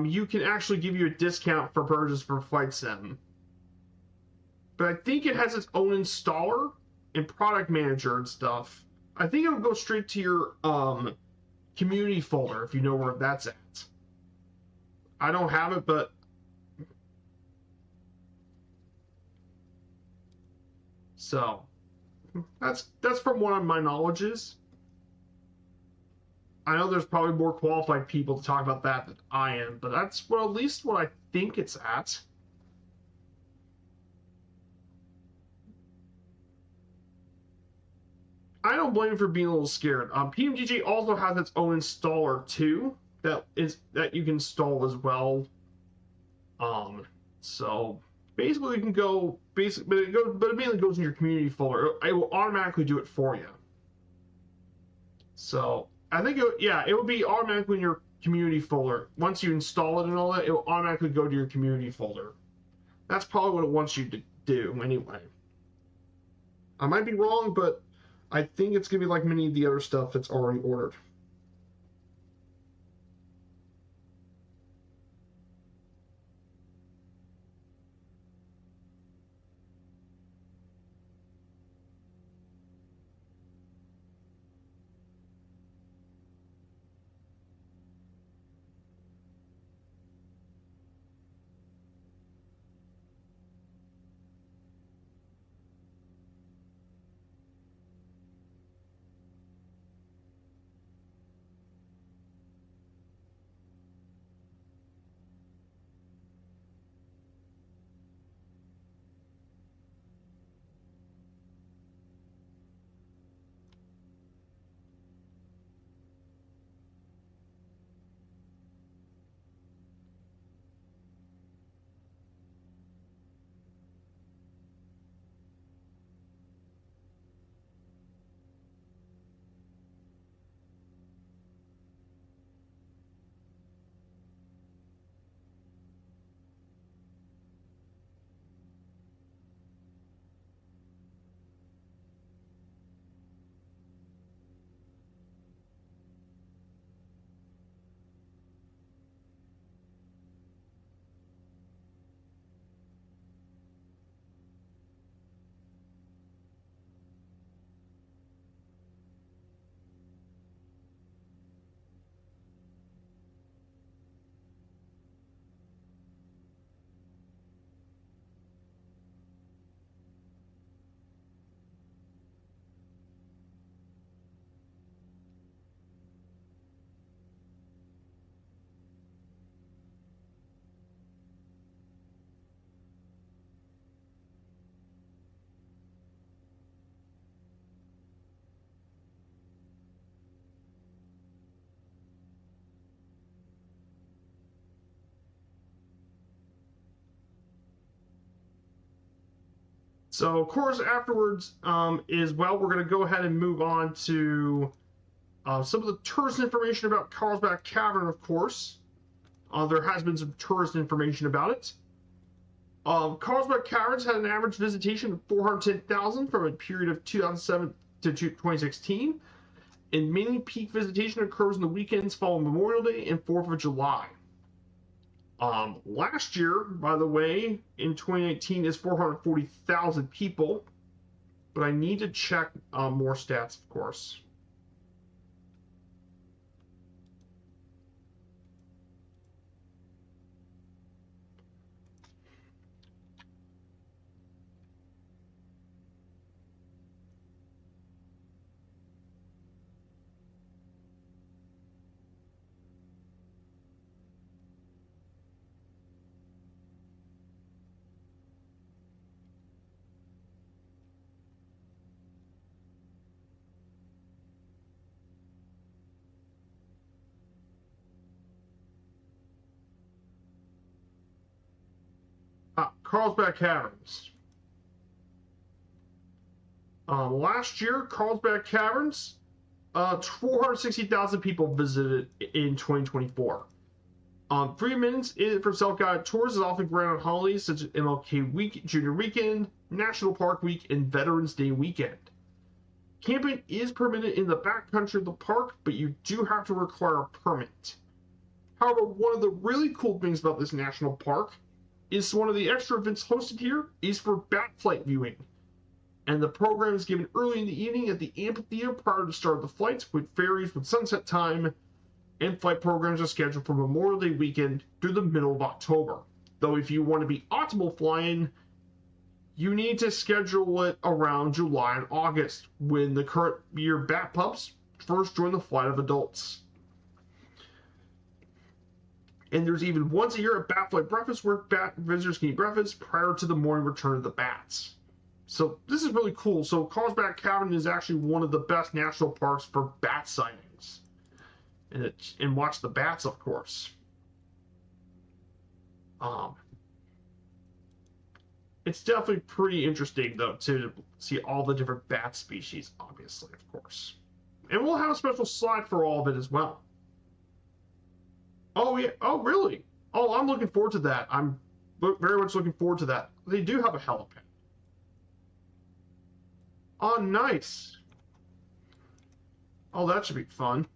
you can actually give you a discount for purchase for Flight Sim. But I think it has its own installer and product manager and stuff. I think it would go straight to your community folder if you know where that's at. I don't have it, but so that's from what my knowledge is. I know there's probably more qualified people to talk about that than I am, but that's at least what I think it's at. I don't blame you for being a little scared. PMDG also has its own installer too that you can install as well. So basically you can go but it mainly goes in your community folder. It will automatically do it for you. So I think it would be automatically in your community folder. Once you install it and all that, it will automatically go to your community folder. That's probably what it wants you to do anyway. I might be wrong, but I think it's going to be like many of the other stuff that's already ordered. So, of course, afterwards is, well, we're going to go ahead and move on to some of the tourist information about Carlsbad Cavern, of course. There has been some tourist information about it. Carlsbad Caverns had an average visitation of 410,000 from a period of 2007 to 2016, and mainly peak visitation occurs in the weekends following Memorial Day and 4th of July. Last year, by the way, in 2019 is 440,000 people, but I need to check more stats, of course. Carlsbad Caverns. Last year, Carlsbad Caverns, 460,000 people visited in 2024. 3 minutes for self-guided tours is often granted on holidays such as MLK Week, Junior Weekend, National Park Week, and Veterans Day Weekend. Camping is permitted in the backcountry of the park, but you do have to require a permit. However, one of the really cool things about this national park is one of the extra events hosted here is for bat flight viewing. And the program is given early in the evening at the amphitheater prior to the start of the flights, with ferries with sunset time, and flight programs are scheduled for Memorial Day weekend through the middle of October. Though if you want to be optimal flying, you need to schedule it around July and August, when the current year bat pups first join the flight of adults. And there's even once a year a bat flight breakfast where bat visitors can eat breakfast prior to the morning return of the bats. So this is really cool. So Carlsbad Cavern is actually one of the best national parks for bat sightings. And watch the bats, of course. It's definitely pretty interesting, though, to see all the different bat species, obviously, of course. And we'll have a special slide for all of it as well. Oh, yeah. Oh, really? Oh, I'm looking forward to that. I'm very much looking forward to that. They do have a helipad. Oh, nice. Oh, that should be fun.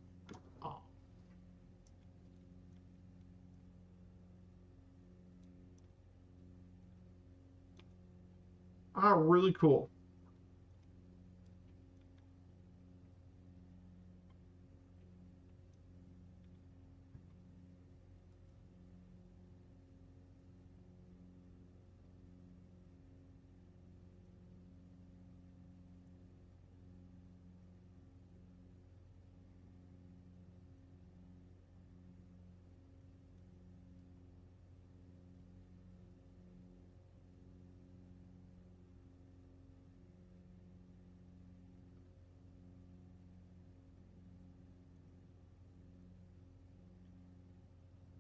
Ah, really cool.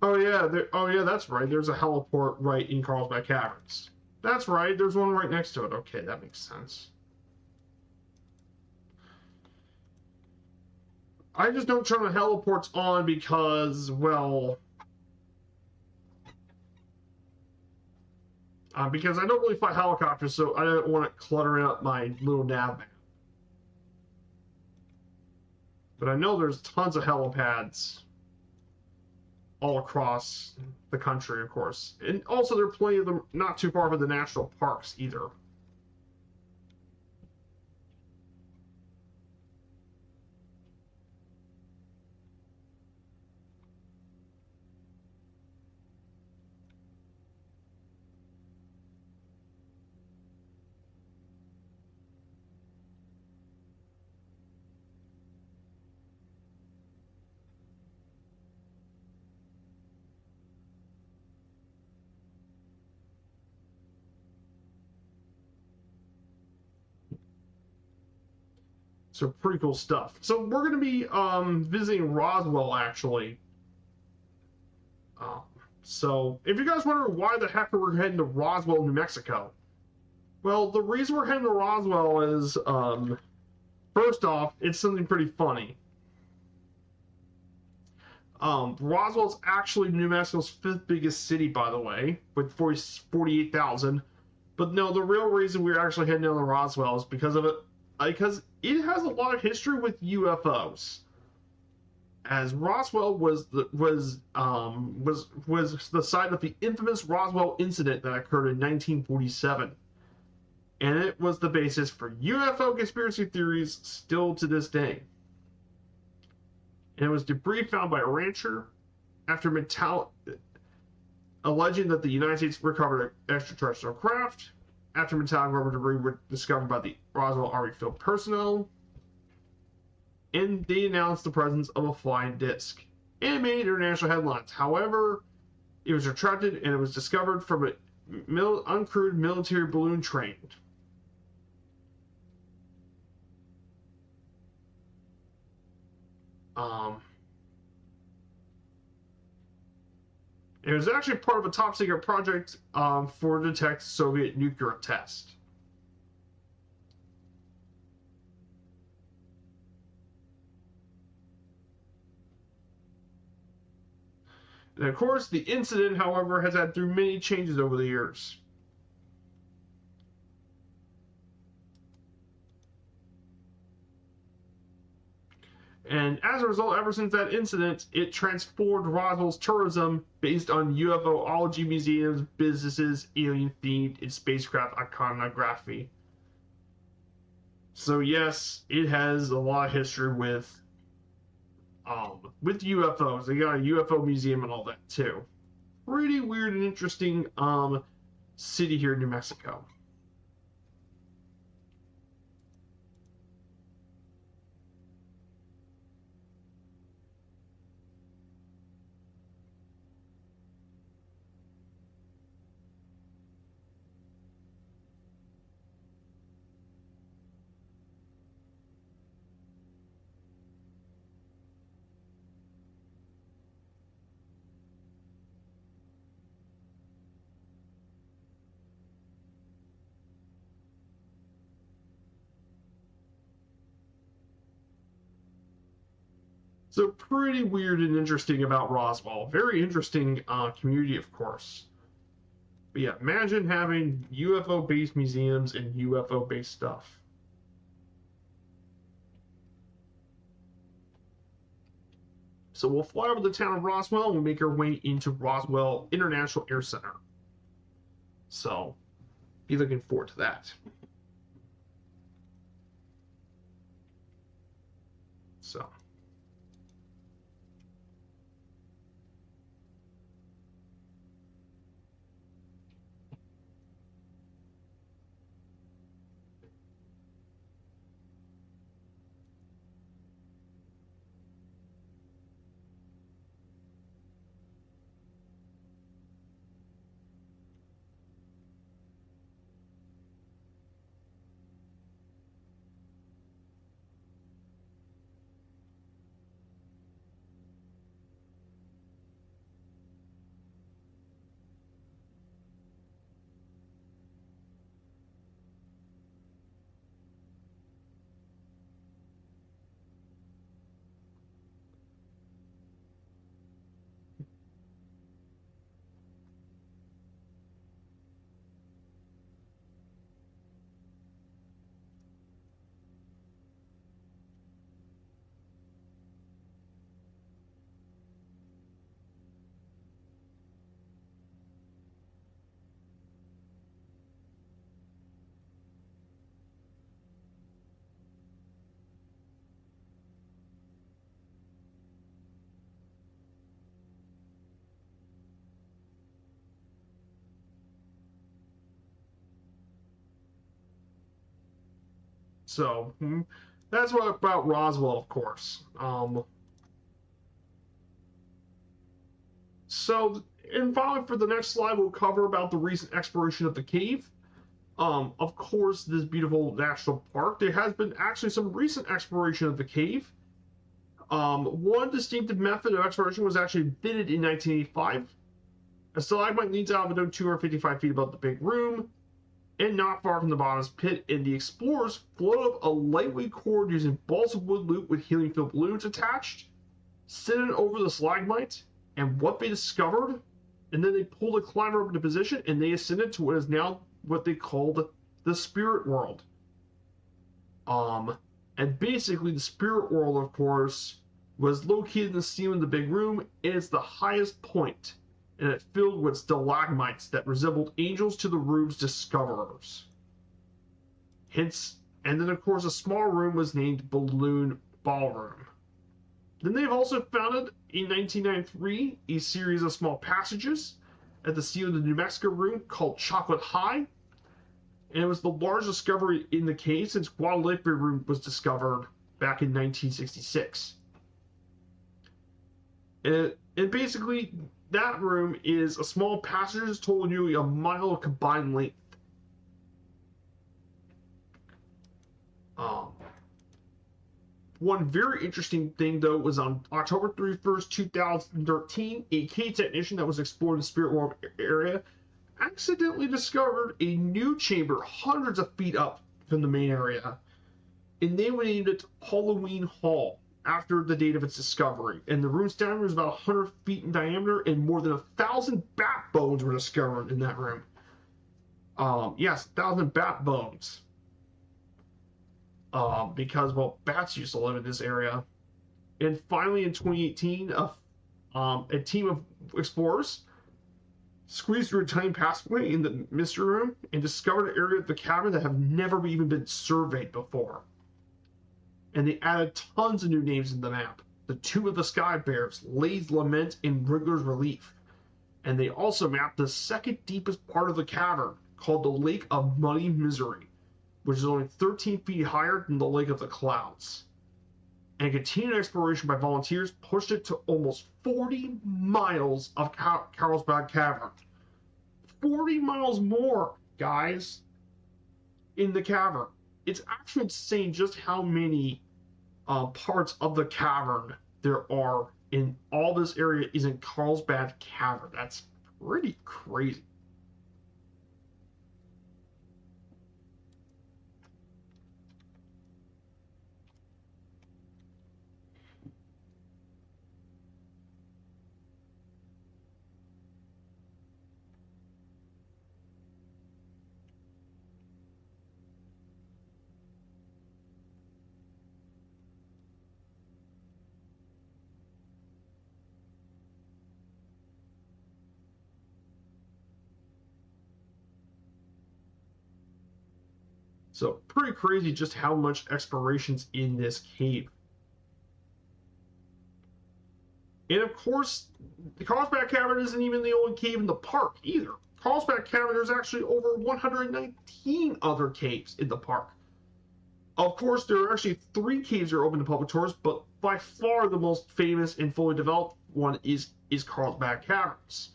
Oh yeah, oh yeah, that's right. There's a heliport right in Carlsbad Caverns. That's right. There's one right next to it. Okay, that makes sense. I just don't turn the heliports on because, well, because I don't really fly helicopters, so I don't want it cluttering up my little nav map. But I know there's tons of helipads all across the country, of course. And also there are plenty of them not too far from the national parks either. So pretty cool stuff. So we're going to be visiting Roswell, actually. So if you guys wonder why the heck we're heading to Roswell, New Mexico, Well, the reason we're heading to Roswell is, first off, it's something pretty funny. Roswell's actually New Mexico's 5th biggest city, by the way, with 48,000. But no, the real reason we're actually heading down to Roswell is because of it, because it has a lot of history with UFOs. As Roswell was the site of the infamous Roswell incident that occurred in 1947, and it was the basis for UFO conspiracy theories still to this day. And it was debris found by a rancher after alleging that the United States recovered an extraterrestrial craft after metallic rubber debris was discovered by the Roswell Army field personnel. And they announced the presence of a flying disc. And it made international headlines. However, it was retracted and it was discovered from an uncrewed military balloon train. It was actually part of a top secret project for to detect Soviet nuclear test. And of course, the incident, however, has had through many changes over the years. And as a result, ever since that incident, it transformed Roswell's tourism based on UFOlogy museums, businesses, alien-themed, and spacecraft iconography. So yes, it has a lot of history with UFOs. They got a UFO museum and all that too. Pretty weird and interesting city here in New Mexico. So pretty weird and interesting about Roswell. Very interesting community, of course. But yeah, imagine having UFO-based museums and UFO-based stuff. So we'll fly over the town of Roswell and we'll make our way into Roswell International Air Center. So be looking forward to that. So. So that's what about Roswell, of course. So, and finally, for the next slide, we'll cover about the recent exploration of the cave. Of course, this beautiful national park. There has been actually some recent exploration of the cave. One distinctive method of exploration was actually invented in 1985. A stalagmite leads out of a dome 255 feet above the big room. and not far from the bottom's pit, and the explorers float up a lightweight cord using balsa wood loop with helium-filled balloons attached, sent it over the stalagmite, and what they discovered, and then they pulled a climber up into position, and they ascended to what is now what they called the spirit world. And basically the spirit world, of course, was located in the ceiling of the big room, and it's the highest point, and it filled with stalagmites that resembled angels to the room's discoverers. Hence, and then of course a small room was named Balloon Ballroom. Then they've also founded in 1993 a series of small passages at the ceiling of the New Mexico room called Chocolate High, and it was the largest discovery in the cave since Guadalupe room was discovered back in 1966. And basically, that room is a small passage totaling nearly a mile of combined length. One very interesting thing, though, was on October 31st, 2013, a cave technician that was exploring the Spirit World area accidentally discovered a new chamber hundreds of feet up from the main area, and they named it Halloween Hall after the date of its discovery. And the room's diameter was about 100 feet in diameter, and more than 1,000 bat bones were discovered in that room. Yes, 1,000 bat bones. Because, well, bats used to live in this area. And finally, in 2018, a team of explorers squeezed through a tiny passageway in the mystery room and discovered an area of the cavern that have never even been surveyed before. And they added tons of new names in the map. The Tomb of the Sky Bears, Lay's Lament, and Wriggler's Relief. And they also mapped the second deepest part of the cavern, called the Lake of Muddy Misery, which is only 13 feet higher than the Lake of the Clouds. And continued exploration by volunteers pushed it to almost 40 miles of Carlsbad Cavern. 40 miles more, guys, in the cavern. It's actually insane just how many parts of the cavern there are in all this area is in Carlsbad Cavern. That's pretty crazy. So pretty crazy just how much exploration's in this cave. And of course, the Carlsbad Cavern isn't even the only cave in the park either. Carlsbad Cavern, there's actually over 119 other caves in the park. Of course, there are actually 3 caves that are open to public tours, but by far the most famous and fully developed one is Carlsbad Caverns.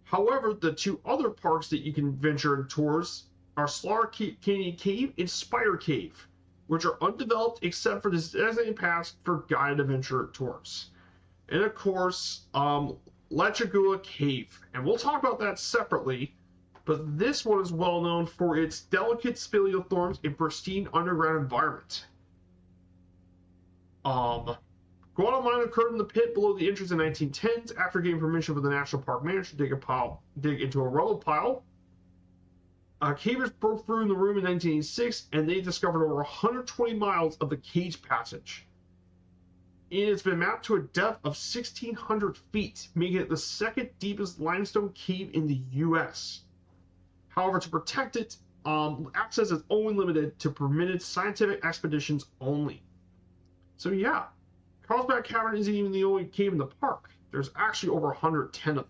However, the 2 other parks that you can venture in tours are Slaughter Canyon Cave and Spider Cave, which are undeveloped except for the designated paths for guided adventure tours. And of course, Lechagula Cave, and we'll talk about that separately, but this one is well known for its delicate speleothorns and pristine underground environment. Guano mine occurred in the pit below the entrance in the 1910s after getting permission from the National Park Manager to dig into a rubble pile. Cavers broke through in the room in 1986, and they discovered over 120 miles of the cage passage. And it's been mapped to a depth of 1,600 feet, making it the second deepest limestone cave in the U.S. However, to protect it, access is only limited to permitted scientific expeditions only. So yeah, Carlsbad Cavern isn't even the only cave in the park. There's actually over 110 of them.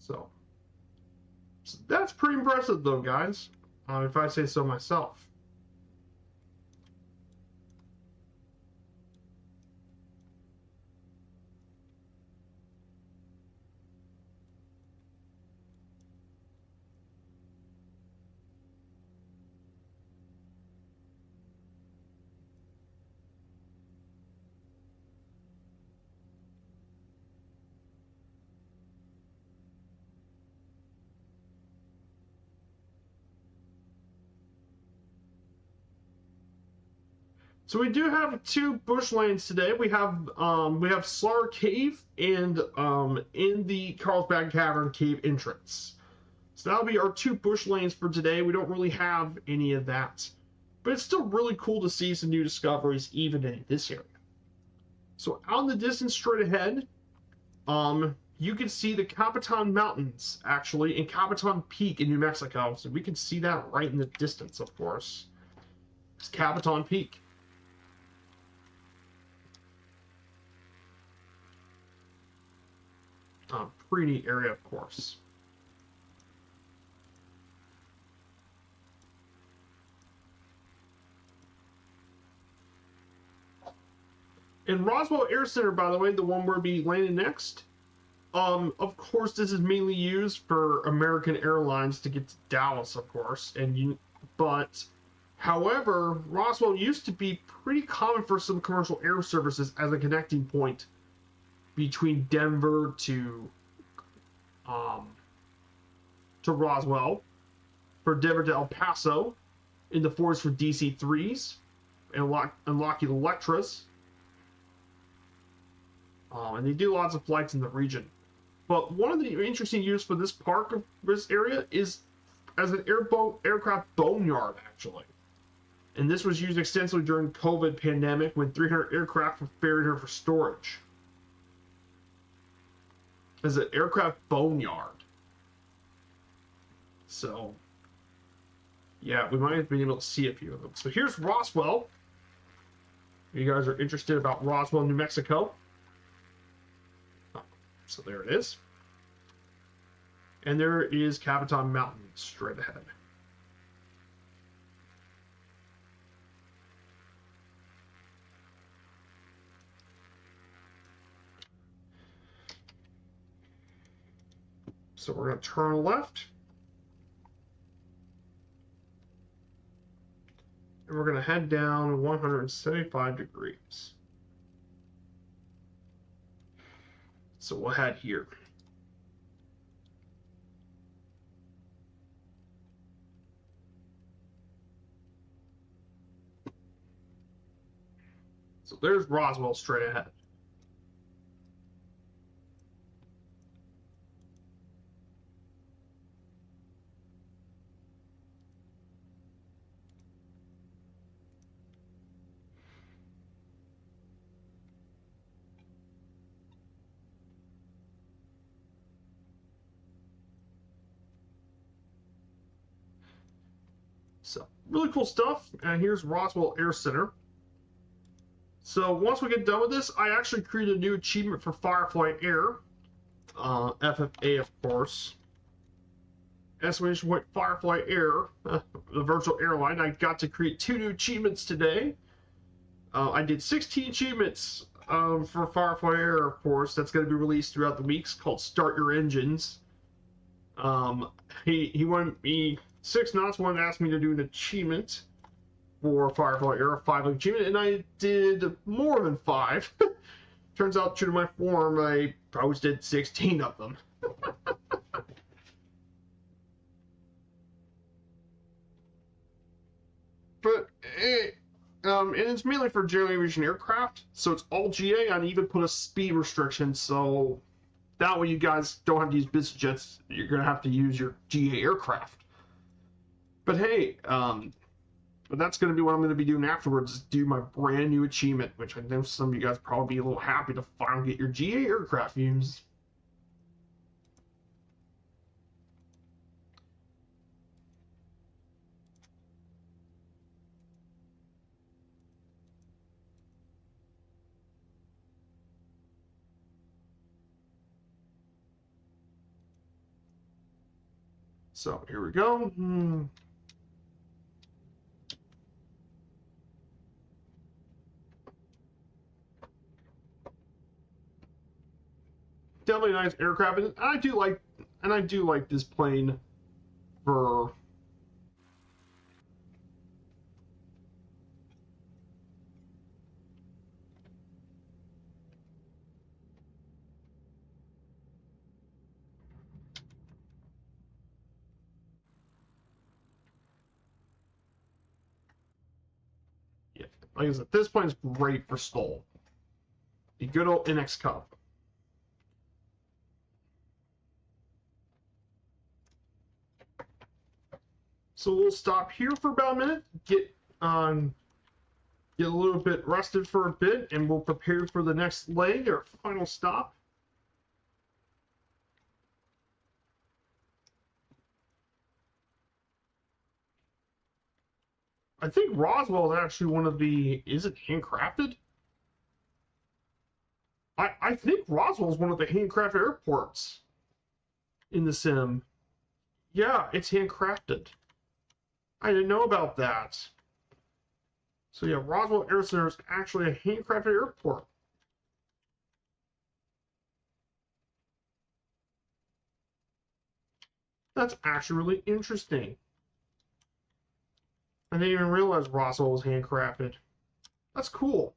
So that's pretty impressive, though, guys, if I say so myself. So we do have two bush lanes today. We have Slaughter Cave and in the Carlsbad Cavern Cave entrance. So that'll be our two bush lanes for today. We don't really have any of that, but it's still really cool to see some new discoveries even in this area. So out in the distance, straight ahead, you can see the Capitan Mountains actually, and Capitan Peak in New Mexico. So we can see that right in the distance, of course. It's Capitan Peak. Pretty neat area, of course. And Roswell Air Center, by the way, the one we'll be landing next. Of course, this is mainly used for American Airlines to get to Dallas, of course. But however, Roswell used to be pretty common for some commercial air services as a connecting point between Denver to Roswell, for Denver to El Paso, in the 40s for DC-3s and Lockheed Electras. And they do lots of flights in the region. But one of the interesting uses for this park of this area is as an aircraft boneyard, actually. And this was used extensively during COVID pandemic when 300 aircraft were ferried here for storage. As an aircraft boneyard. So, yeah, we might have been able to see a few of them. So here's Roswell. If you guys are interested about Roswell, New Mexico. So there it is. And there is Capitan Mountain straight ahead. So we're going to turn left. And we're going to head down 175 degrees. So we'll head here. So there's Roswell straight ahead. So really cool stuff. And here's Roswell Air Center. So once we get done with this, I actually created a new achievement for Firefly Air, FFA, of course. Exclamation point Firefly Air, the virtual airline. I got to create 2 new achievements today. I did 16 achievements for Firefly Air, of course. That's going to be released throughout the weeks, called Start Your Engines. He wanted me 6 knots, wanted to ask me to do an achievement for Firefly Air, a 5-link achievement, and I did more than 5. Turns out, true to my form, I always did 16 of them. But and it's mainly for general aviation aircraft, so it's all GA. I even put a speed restriction, so that way you guys don't have to use business jets. You're gonna have to use your GA aircraft. But hey, but that's going to be what I'm going to be doing afterwards, is do my brand new achievement, which I know some of you guys probably be a little happy to finally get your GA aircraft views. So here we go. Definitely a nice aircraft, and I do like this plane for. Yeah, like I said, this plane's great for STOL. The good old NX Cup. So we'll stop here for about a minute, get a little bit rested for a bit, and we'll prepare for the next leg, our final stop. I think Roswell is actually one of the. Is it handcrafted? I think Roswell is one of the handcrafted airports in the sim. Yeah, it's handcrafted. I didn't know about that. So yeah, Roswell Air Center is actually a handcrafted airport. That's actually really interesting. I didn't even realize Roswell was handcrafted. That's cool.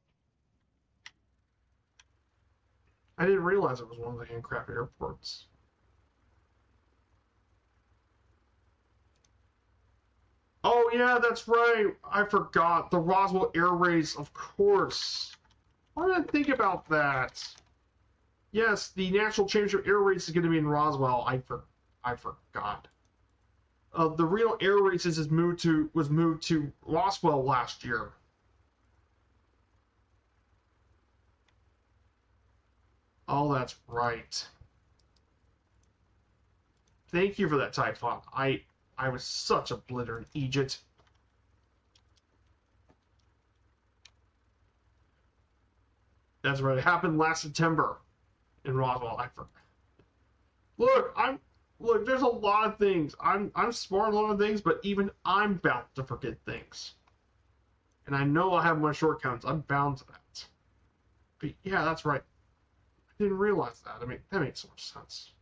I didn't realize it was one of the handcrafted airports. Oh yeah, that's right. I forgot. The Roswell Air Race, of course. Why did I think about that? Yes, the National Championship Air Race is going to be in Roswell. I forgot. The real air races was moved to Roswell last year. Oh, that's right. Thank you for that, Typhon. I was such a blitter in Egypt. That's right. It happened last September in Roswell. I forgot. Look. There's a lot of things. I'm smart on a lot of things, but even I'm bound to forget things. And I know I have my shortcomings. I'm bound to that. But yeah, that's right. I didn't realize that. I mean, that makes so much sense.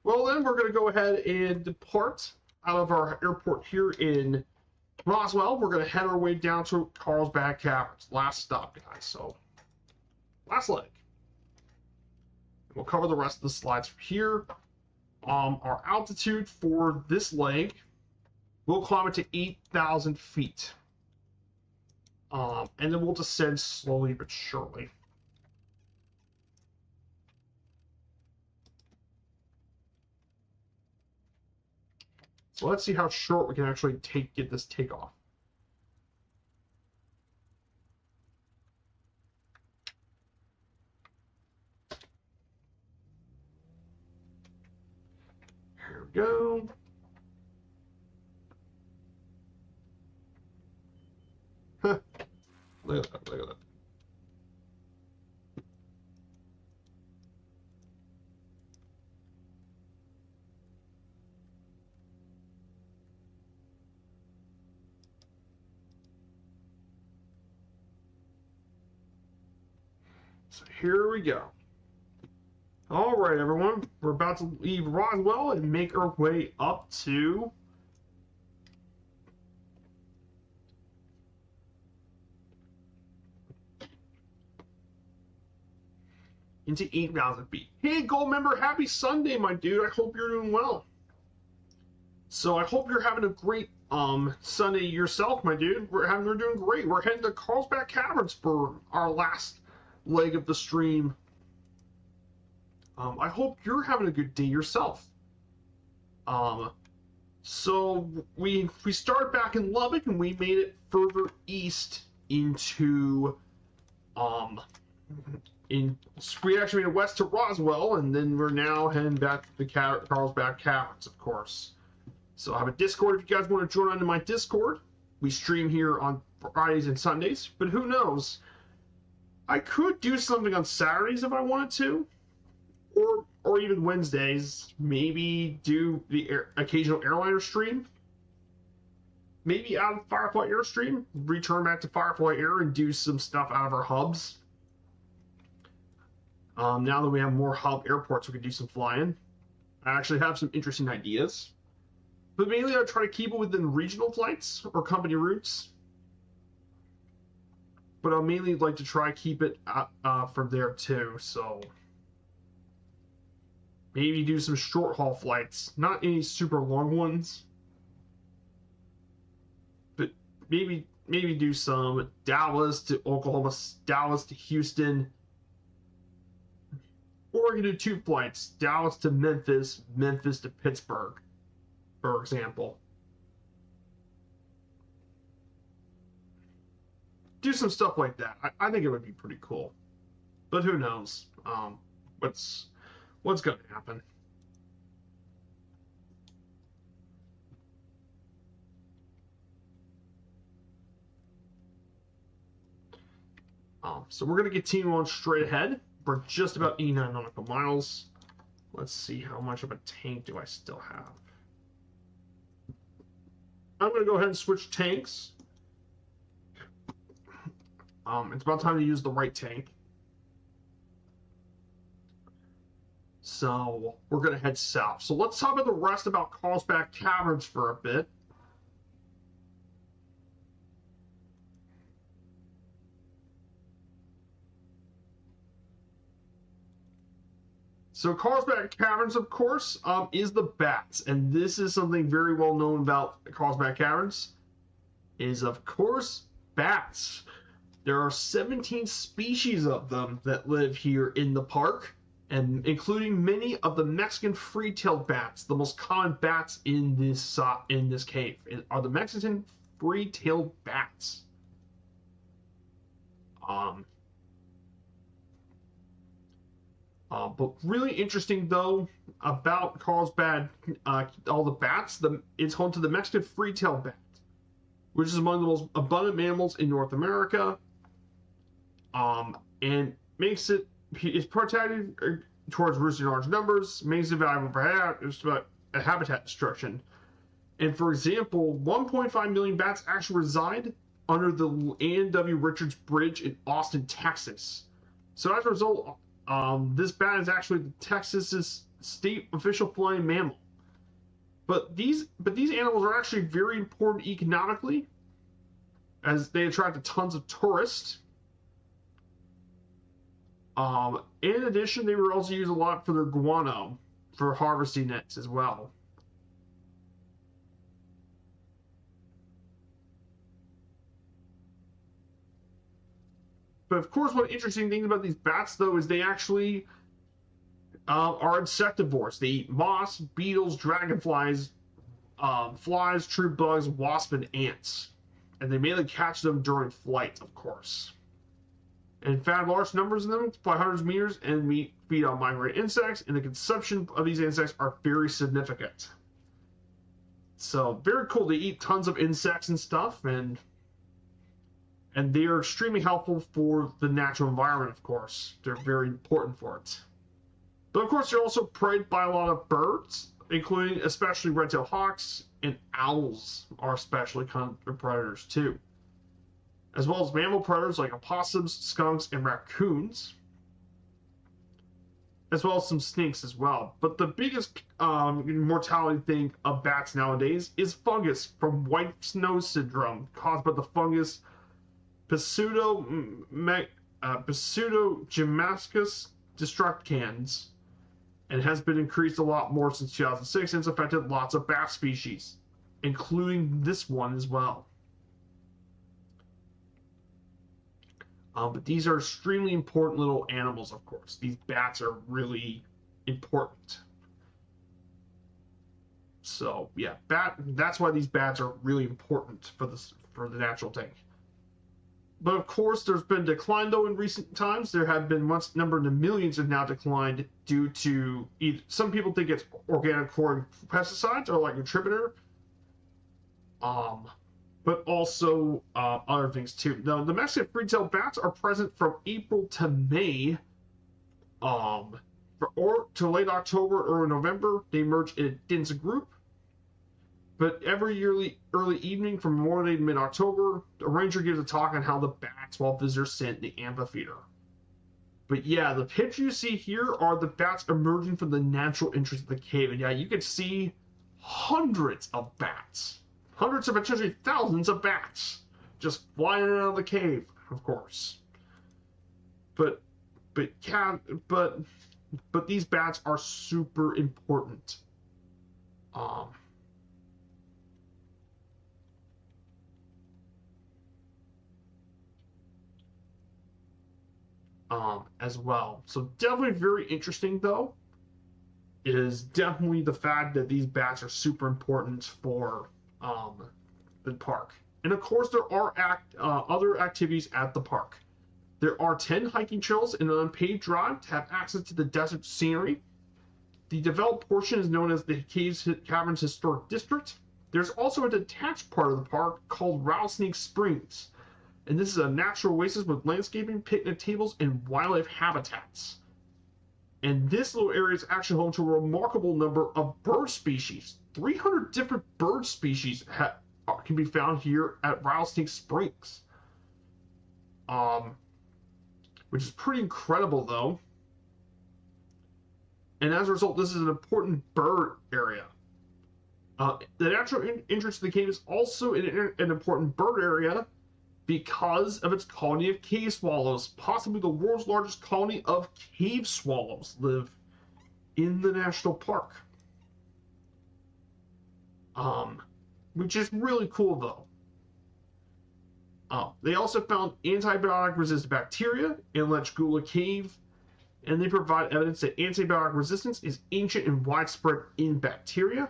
Well, then we're going to go ahead and depart out of our airport here in Roswell. We're going to head our way down to Carlsbad Caverns. Last stop, guys. So, last leg. We'll cover the rest of the slides from here. Our altitude for this leg, we'll climb it to 8,000 feet. And then we'll descend slowly but surely. So let's see how short we can actually get this takeoff. Here we go. Look at that, look at that. So here we go. All right, everyone. We're about to leave Roswell and make our way up to into 8,000 feet. Hey, Gold member, happy Sunday, my dude. I hope you're doing well. So I hope you're having a great Sunday yourself, my dude. We're doing great. We're heading to Carlsbad Caverns for our last leg of the stream. I hope you're having a good day yourself. So we started back in Lubbock and we made it further east into we actually made it west to Roswell, and then we're now heading back to the Carlsbad Caverns, of course. So I have a Discord if you guys want to join onto my Discord. We stream here on Fridays and Sundays, but who knows? I could do something on Saturdays if I wanted to, or even Wednesdays, maybe do the occasional airliner stream. Maybe out of Firefly Airstream, return back to Firefly Air and do some stuff out of our hubs. Now that we have more hub airports, we can do some flying. I actually have some interesting ideas. But mainly I try to keep it within regional flights or company routes. But I'll mainly like to try to keep it from there too, so maybe do some short haul flights, not any super long ones, but maybe do some Dallas to Oklahoma, Dallas to Houston, or we can do 2 flights, Dallas to Memphis, Memphis to Pittsburgh, for example. Do some stuff like that. I think it would be pretty cool, but who knows? What's going to happen? So we're going to continue on straight ahead. We're just about 89 nautical miles. Let's see how much of a tank do I still have. I'm going to go ahead and switch tanks. It's about time to use the right tank. So we're going to head south. So let's talk about the rest about Carlsbad Caverns for a bit. So Carlsbad Caverns, of course, is the bats. And this is something very well known about Carlsbad Caverns, is, of course, bats. There are 17 species of them that live here in the park, and including many of the Mexican free-tailed bats. The most common bats in this cave are the Mexican free-tailed bats. But really interesting, though, about Carlsbad, all the bats, it's home to the Mexican free-tailed bat, which is among the most abundant mammals in North America. And it's protected towards roosting in large numbers, makes it valuable for habitat destruction. And for example, 1.5 million bats actually reside under the A&W Richards Bridge in Austin, Texas. So as a result, this bat is actually the Texas's state official flying mammal. But these animals are actually very important economically, as they attract tons of tourists. In addition, they were also used a lot for their guano for harvesting nets as well. But of course, one interesting thing about these bats, though, is they actually are insectivores. They eat moss, beetles, dragonflies, flies, true bugs, wasps, and ants. And they mainly catch them during flight, of course. And found large numbers of them, fly hundreds of meters, and feed on migratory insects, and the consumption of these insects are very significant. So, very cool. They eat tons of insects and stuff, and they are extremely helpful for the natural environment, of course. They're very important for it. But, of course, they're also preyed by a lot of birds, including especially red-tailed hawks, and owls are especially predators, too, as well as mammal predators like opossums, skunks, and raccoons, as well as some snakes as well. But the biggest mortality thing of bats nowadays is fungus from white nose syndrome, caused by the fungus Pseudogemascus destructans, and has been increased a lot more since 2006, and it's affected lots of bat species, including this one as well. But these are extremely important little animals, of course. These bats are really important. So yeah, that's why these bats are really important for the natural tank. But of course, there's been decline, though, in recent times. There have been number in the millions have now declined due to some people think it's organic corn pesticides or like contributor. But also other things too. Now, the Mexican free-tailed bats are present from April to May. or to late October or November, they emerge in a dense group. But every early evening from Memorial Day to mid-October, the ranger gives a talk on how the bats while visitors sit in the amphitheater. But yeah, the pictures you see here are the bats emerging from the natural entrance of the cave. And yeah, you can see hundreds of bats. Hundreds of potentially thousands of bats just flying out of the cave, of course. But these bats are super important. As well. So definitely very interesting though is definitely the fact that these bats are super important for the park. And of course there are other activities at the park. There are 10 hiking trails and an unpaved drive to have access to the desert scenery. The developed portion is known as the Caverns Historic District. There's also a detached part of the park called Rattlesnake Springs. And this is a natural oasis with landscaping, picnic tables, and wildlife habitats. And this little area is actually home to a remarkable number of bird species. 300 different bird species can be found here at Rattlesnake Springs. Which is pretty incredible, though. And as a result, this is an important bird area. The natural entrance to the cave is also an important bird area because of its colony of cave swallows. Possibly the world's largest colony of cave swallows live in the national park. Which is really cool, though. They also found antibiotic-resistant bacteria in Lechgula Cave, and they provide evidence that antibiotic resistance is ancient and widespread in bacteria.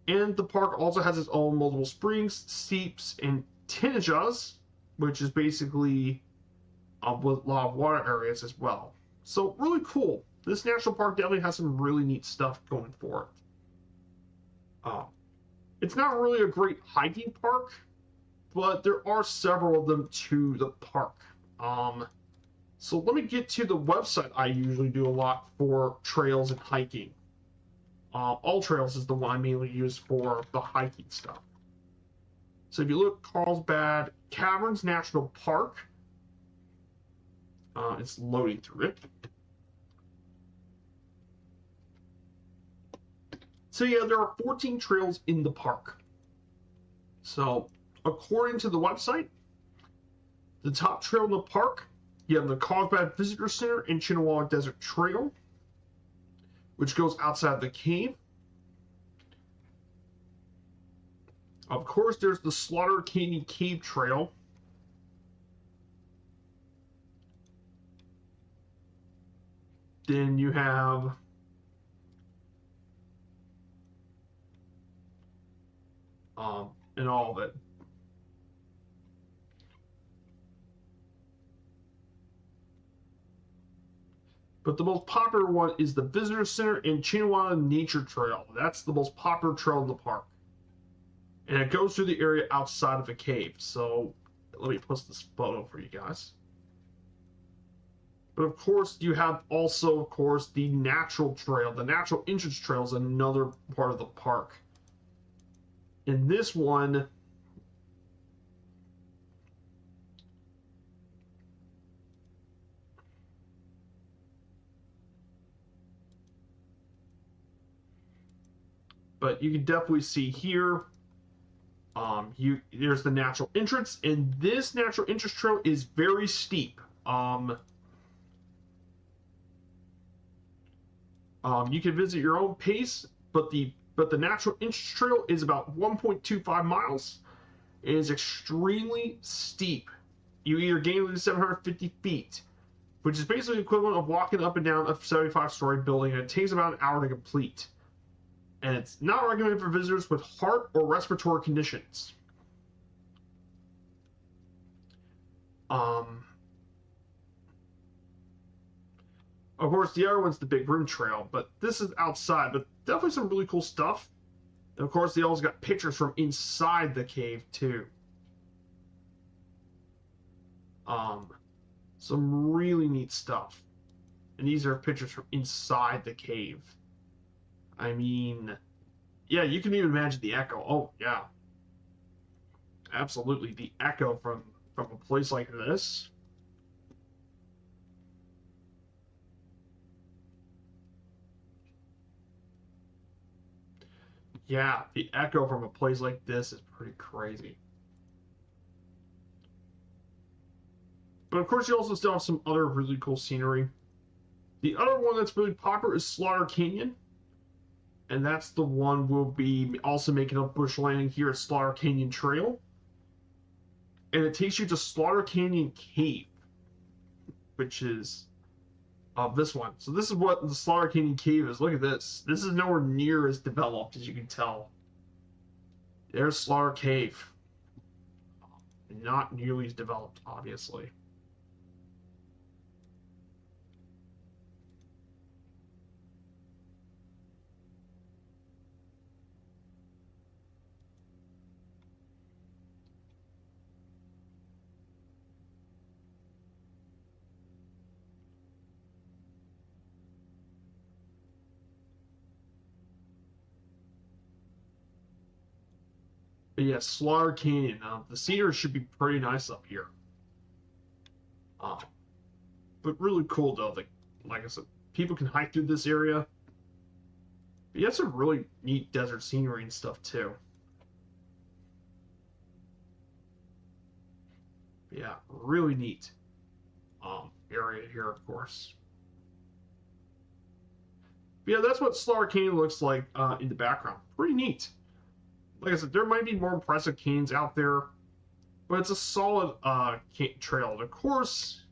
And the park also has its own multiple springs, seeps, and tinajas, which is basically with a lot of water areas as well. So really cool. This national park definitely has some really neat stuff going for it. It's not really a great hiking park, but there are several of them to the park. So let me get to the website I usually do a lot for trails and hiking. All Trails is the one I mainly use for the hiking stuff. So if you look, Carlsbad Caverns National Park, it's loading through it. So yeah, there are 14 trails in the park. So according to the website, the top trail in the park, you have the Carlsbad Visitor Center and Chinawala Desert Trail, which goes outside the cave. Of course, there's the Slaughter Canyon Cave Trail. Then you have and all of it. But the most popular one is the Visitor Center and Chinawala Nature Trail. That's the most popular trail in the park. And it goes through the area outside of a cave. So let me post this photo for you guys. But of course, you have also, of course, the natural trail. The natural entrance trail is another part of the park. In this one, but you can definitely see here, there's the natural entrance, and this natural entrance trail is very steep. You can visit your own pace, but the natural entrance trail is about 1.25 miles. It is extremely steep. You either gain at 750 feet, which is basically the equivalent of walking up and down a 75-story building, and it takes about an hour to complete. And it's not recommended for visitors with heart or respiratory conditions. Of course, the other one's the Big Rim Trail, but this is outside, but definitely some really cool stuff. And of course, they also got pictures from inside the cave, too. Some really neat stuff. And these are pictures from inside the cave. I mean, yeah, you can even imagine the echo. Oh, yeah. Absolutely. The echo from a place like this. Yeah, the echo from a place like this is pretty crazy. But of course, you also still have some other really cool scenery. The other one that's really popular is Slaughter Canyon. And that's the one we'll be also making a bush landing here at Slaughter Canyon Trail. And it takes you to Slaughter Canyon Cave, which is this one. So this is what the Slaughter Canyon Cave is. Look at this. This is nowhere near as developed as you can tell. There's Slaughter Cave. Not nearly as developed, obviously. But yeah, Slaughter Canyon. The scenery should be pretty nice up here. But really cool though. Like I said, people can hike through this area. But yeah, some really neat desert scenery and stuff too. But yeah, really neat area here, of course. But yeah, that's what Slaughter Canyon looks like in the background. Pretty neat. Like I said, there might be more impressive canyons out there, but it's a solid trail. And of course,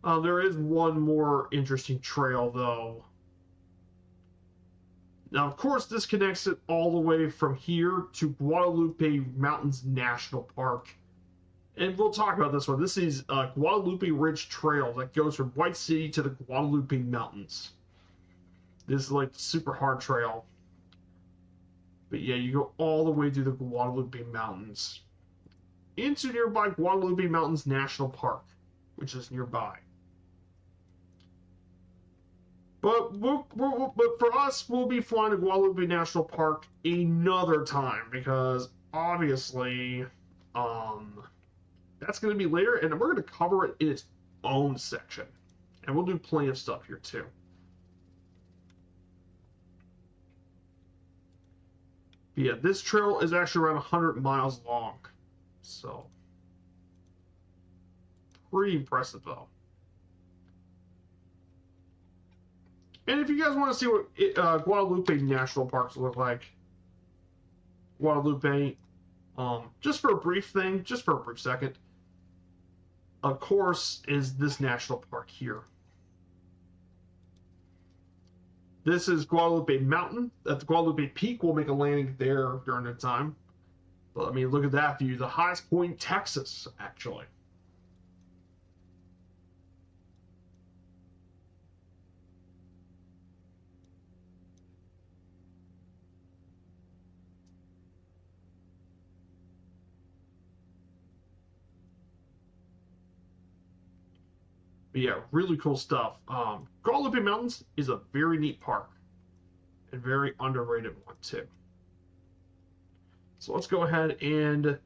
there is one more interesting trail, though. Now, of course, this connects it all the way from here to Guadalupe Mountains National Park. And we'll talk about this one. This is Guadalupe Ridge Trail that goes from White City to the Guadalupe Mountains. This is like super hard trail. But yeah, you go all the way through the Guadalupe Mountains into nearby Guadalupe Mountains National Park, which is nearby. But for us, we'll be flying to Guadalupe National Park another time because obviously, that's going to be later, and we're going to cover it in its own section, and we'll do plenty of stuff here too. But yeah, this trail is actually around 100 miles long, so pretty impressive though. And if you guys want to see what Guadalupe National Parks look like, Guadalupe, just for a brief second, of course, is this national park here. This is Guadalupe Mountain. At the Guadalupe Peak, we'll make a landing there during the time. But I mean, look at that view. The highest point in Texas, actually. But yeah, really cool stuff. Guadalupe Mountains is a very neat park and very underrated one too. So let's go ahead and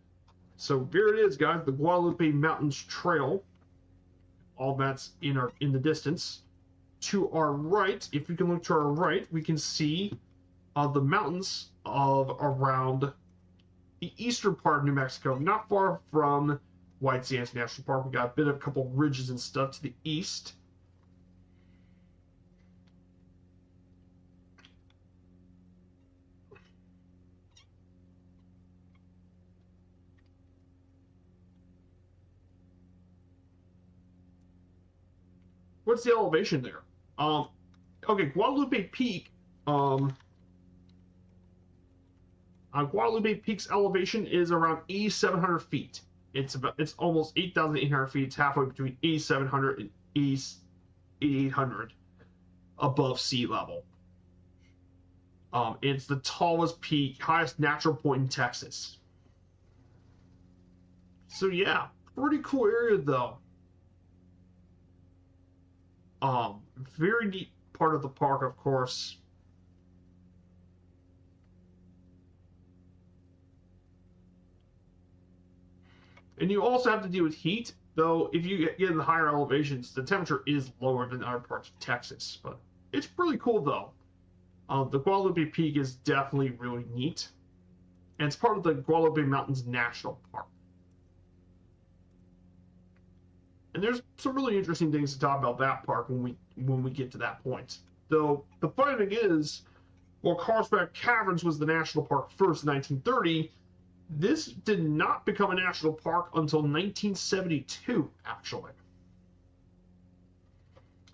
so here it is, guys, the Guadalupe Mountains Trail. All that's in the distance. To our right, if we can look to our right, we can see the mountains of around the eastern part of New Mexico, not far from White Sands National Park. We got a couple ridges and stuff to the east. What's the elevation there? Okay, Guadalupe Peak. Guadalupe Peak's elevation is around 8,700 feet. It's almost 8,800 feet. It's halfway between 8,700 and 8,800 above sea level. It's the tallest peak, highest natural point in Texas. So yeah, pretty cool area though. Very neat part of the park, of course. And you also have to deal with heat, though if you get in the higher elevations, the temperature is lower than other parts of Texas. But it's really cool, though. The Guadalupe Peak is definitely really neat. And it's part of the Guadalupe Mountains National Park. And there's some really interesting things to talk about that park when we get to that point. Though the funny thing is, while Carlsbad Caverns was the national park first in 1930, this did not become a national park until 1972, actually.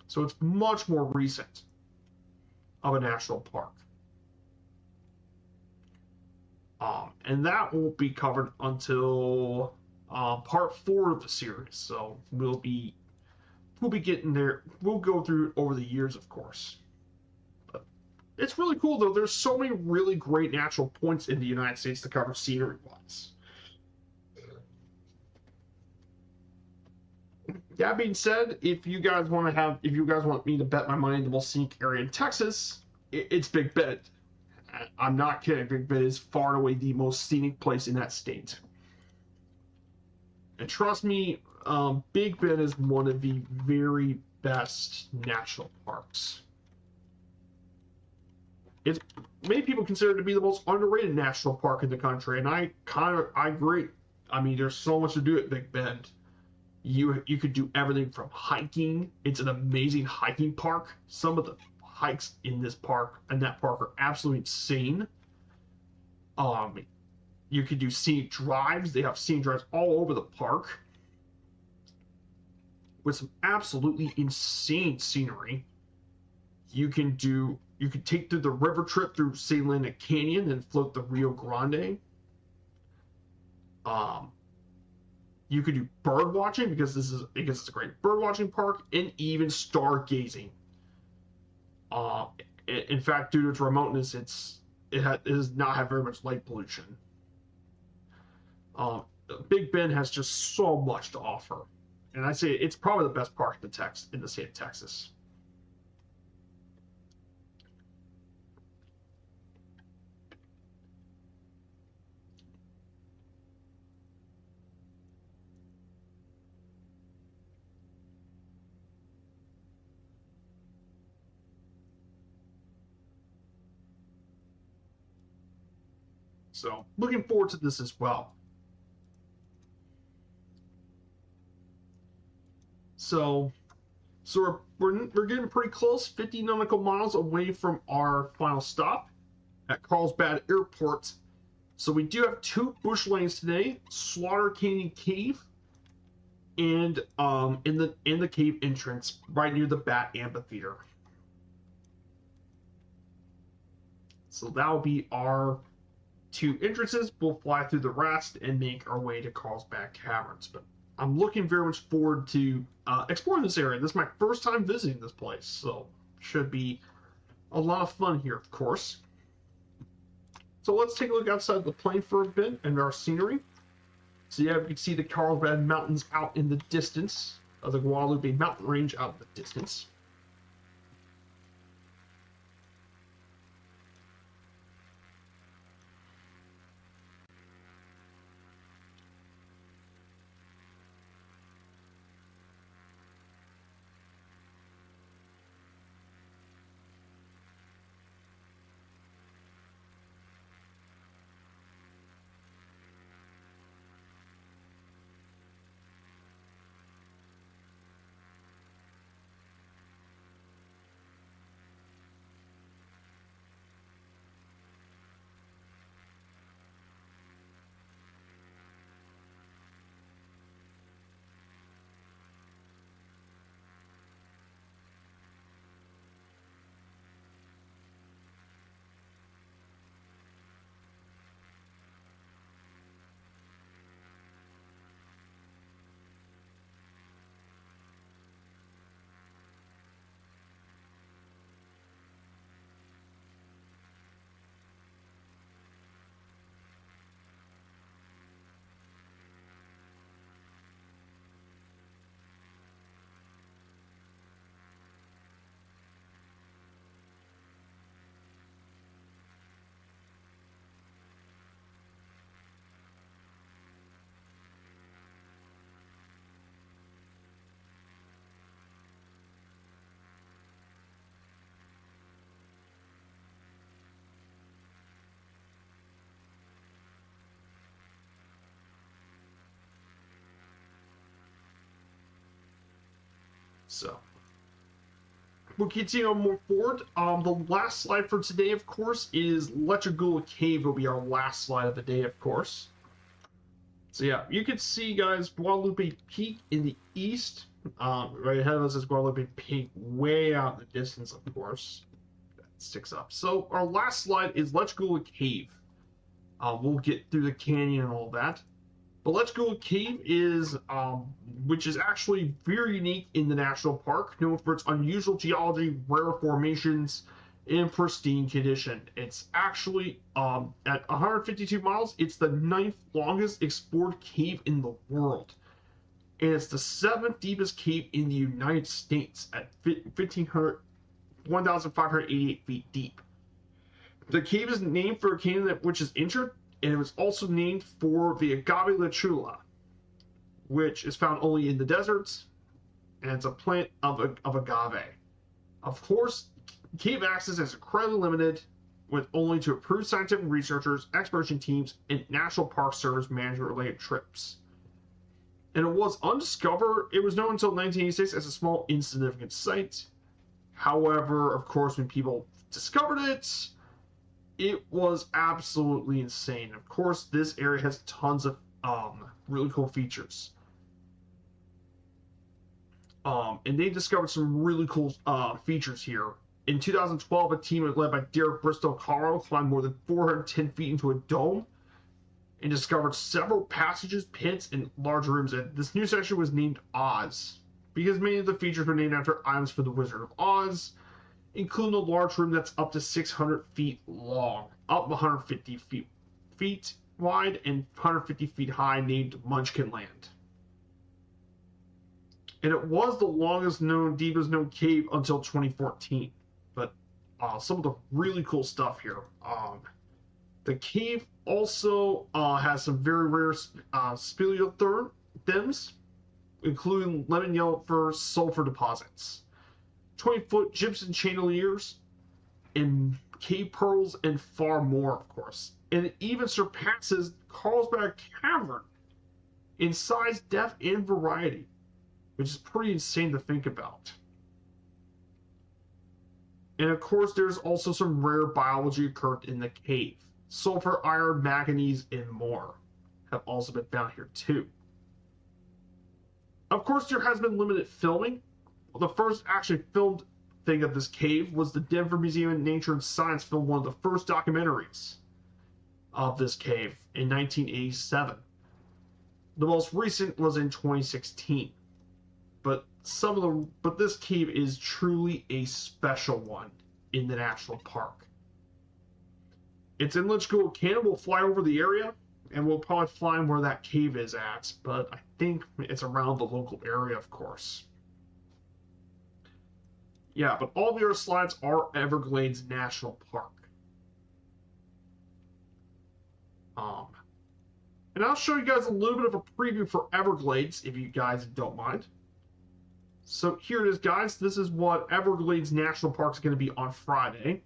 So it's much more recent of a national park. And that won't be covered until part 4 of the series. So we'll be getting there. We'll go through it over the years, of course. But it's really cool, though. There's so many really great natural points in the United States to cover scenery-wise. That being said, if you guys want me to bet my money the most scenic area in Texas, it's Big Bend. I'm not kidding. Big Bend is far and away the most scenic place in that state. And trust me, Big Bend is one of the very best national parks. It's many people consider it to be the most underrated national park in the country, and I agree. I mean, there's so much to do at Big Bend. You could do everything from hiking. It's an amazing hiking park. Some of the hikes in this park and that park are absolutely insane. You could do scenic drives. They have scenic drives all over the park with some absolutely insane scenery. You can take the river trip through St. Helena Canyon and float the Rio Grande. You could do bird watching because it's a great bird watching park, and even stargazing. In fact, due to its remoteness, it does not have very much light pollution. Big Bend has just so much to offer, and I'd say it's probably the best park in the state of Texas. So looking forward to this as well. So we're getting pretty close, 50 nautical miles away from our final stop at Carlsbad Airport. So we do have 2 bush lanes today: Slaughter Canyon Cave and in the cave entrance right near the Bat Amphitheater. So that'll be our 2 entrances. We'll fly through the rest and make our way to Carlsbad Caverns. But I'm looking very much forward to exploring this area. This is my first time visiting this place, so should be a lot of fun here, of course. So let's take a look outside the plane for a bit and our scenery. So yeah, we can see the Carlsbad Mountains out in the distance, the Guadalupe Mountain Range out in the distance. So we'll continue on more forward. The last slide for today, of course, is Lechuga Cave will be our last slide of the day, of course. So yeah, you can see, guys, Guadalupe Peak in the east. Right ahead of us is Guadalupe Peak, way out in the distance, of course. That sticks up. So our last slide is Lechuga Cave. We'll get through the canyon and all that. But Lechuga Cave is, which is actually very unique in the national park, known for its unusual geology, rare formations, and pristine condition. It's actually, at 152 miles, it's the 9th longest explored cave in the world. And it's the 7th deepest cave in the United States at 1,588 feet deep. The cave is named for a canyon which is injured, and it was also named for the agave lechula, which is found only in the deserts, and it's a plant of agave. Of course, cave access is incredibly limited, with only to approved scientific researchers, exploration teams, and National Park Service management-related trips. And it was undiscovered. It was known until 1986 as a small, insignificant site. However, of course, when people discovered it, it was absolutely insane. Of course, this area has tons of really cool features. And they discovered some really cool features here. In 2012, a team led by Derek Bristol, Colorado, climbed more than 410 feet into a dome and discovered several passages, pits, and large rooms. And this new section was named Oz because many of the features were named after items for the Wizard of Oz, including a large room that's up to 600 feet long, up 150 feet wide, and 150 feet high, named Munchkin Land. And it was the longest known, deepest known cave until 2014. But some of the really cool stuff here. The cave also has some very rare speleothems, including lemon yellow fur sulfur deposits, 20-foot gypsum chandeliers, and cave pearls, and far more, of course. And it even surpasses Carlsbad Cavern in size, depth, and variety, which is pretty insane to think about. And of course, there's also some rare biology occurred in the cave. Sulfur, iron, manganese, and more have also been found here too. Of course, there has been limited filming. The first actually filmed thing of this cave was the Denver Museum of Nature and Science filmed one of the first documentaries of this cave in 1987. The most recent was in 2016. But this cave is truly a special one in the national park. It's in Lechuga Canyon. We'll fly over the area, and we'll probably find where that cave is at, but I think it's around the local area, of course. Yeah, but all the other slides are Everglades National Park. And I'll show you guys a little bit of a preview for Everglades, if you guys don't mind. So here it is, guys. This is what Everglades National Park is going to be on Friday.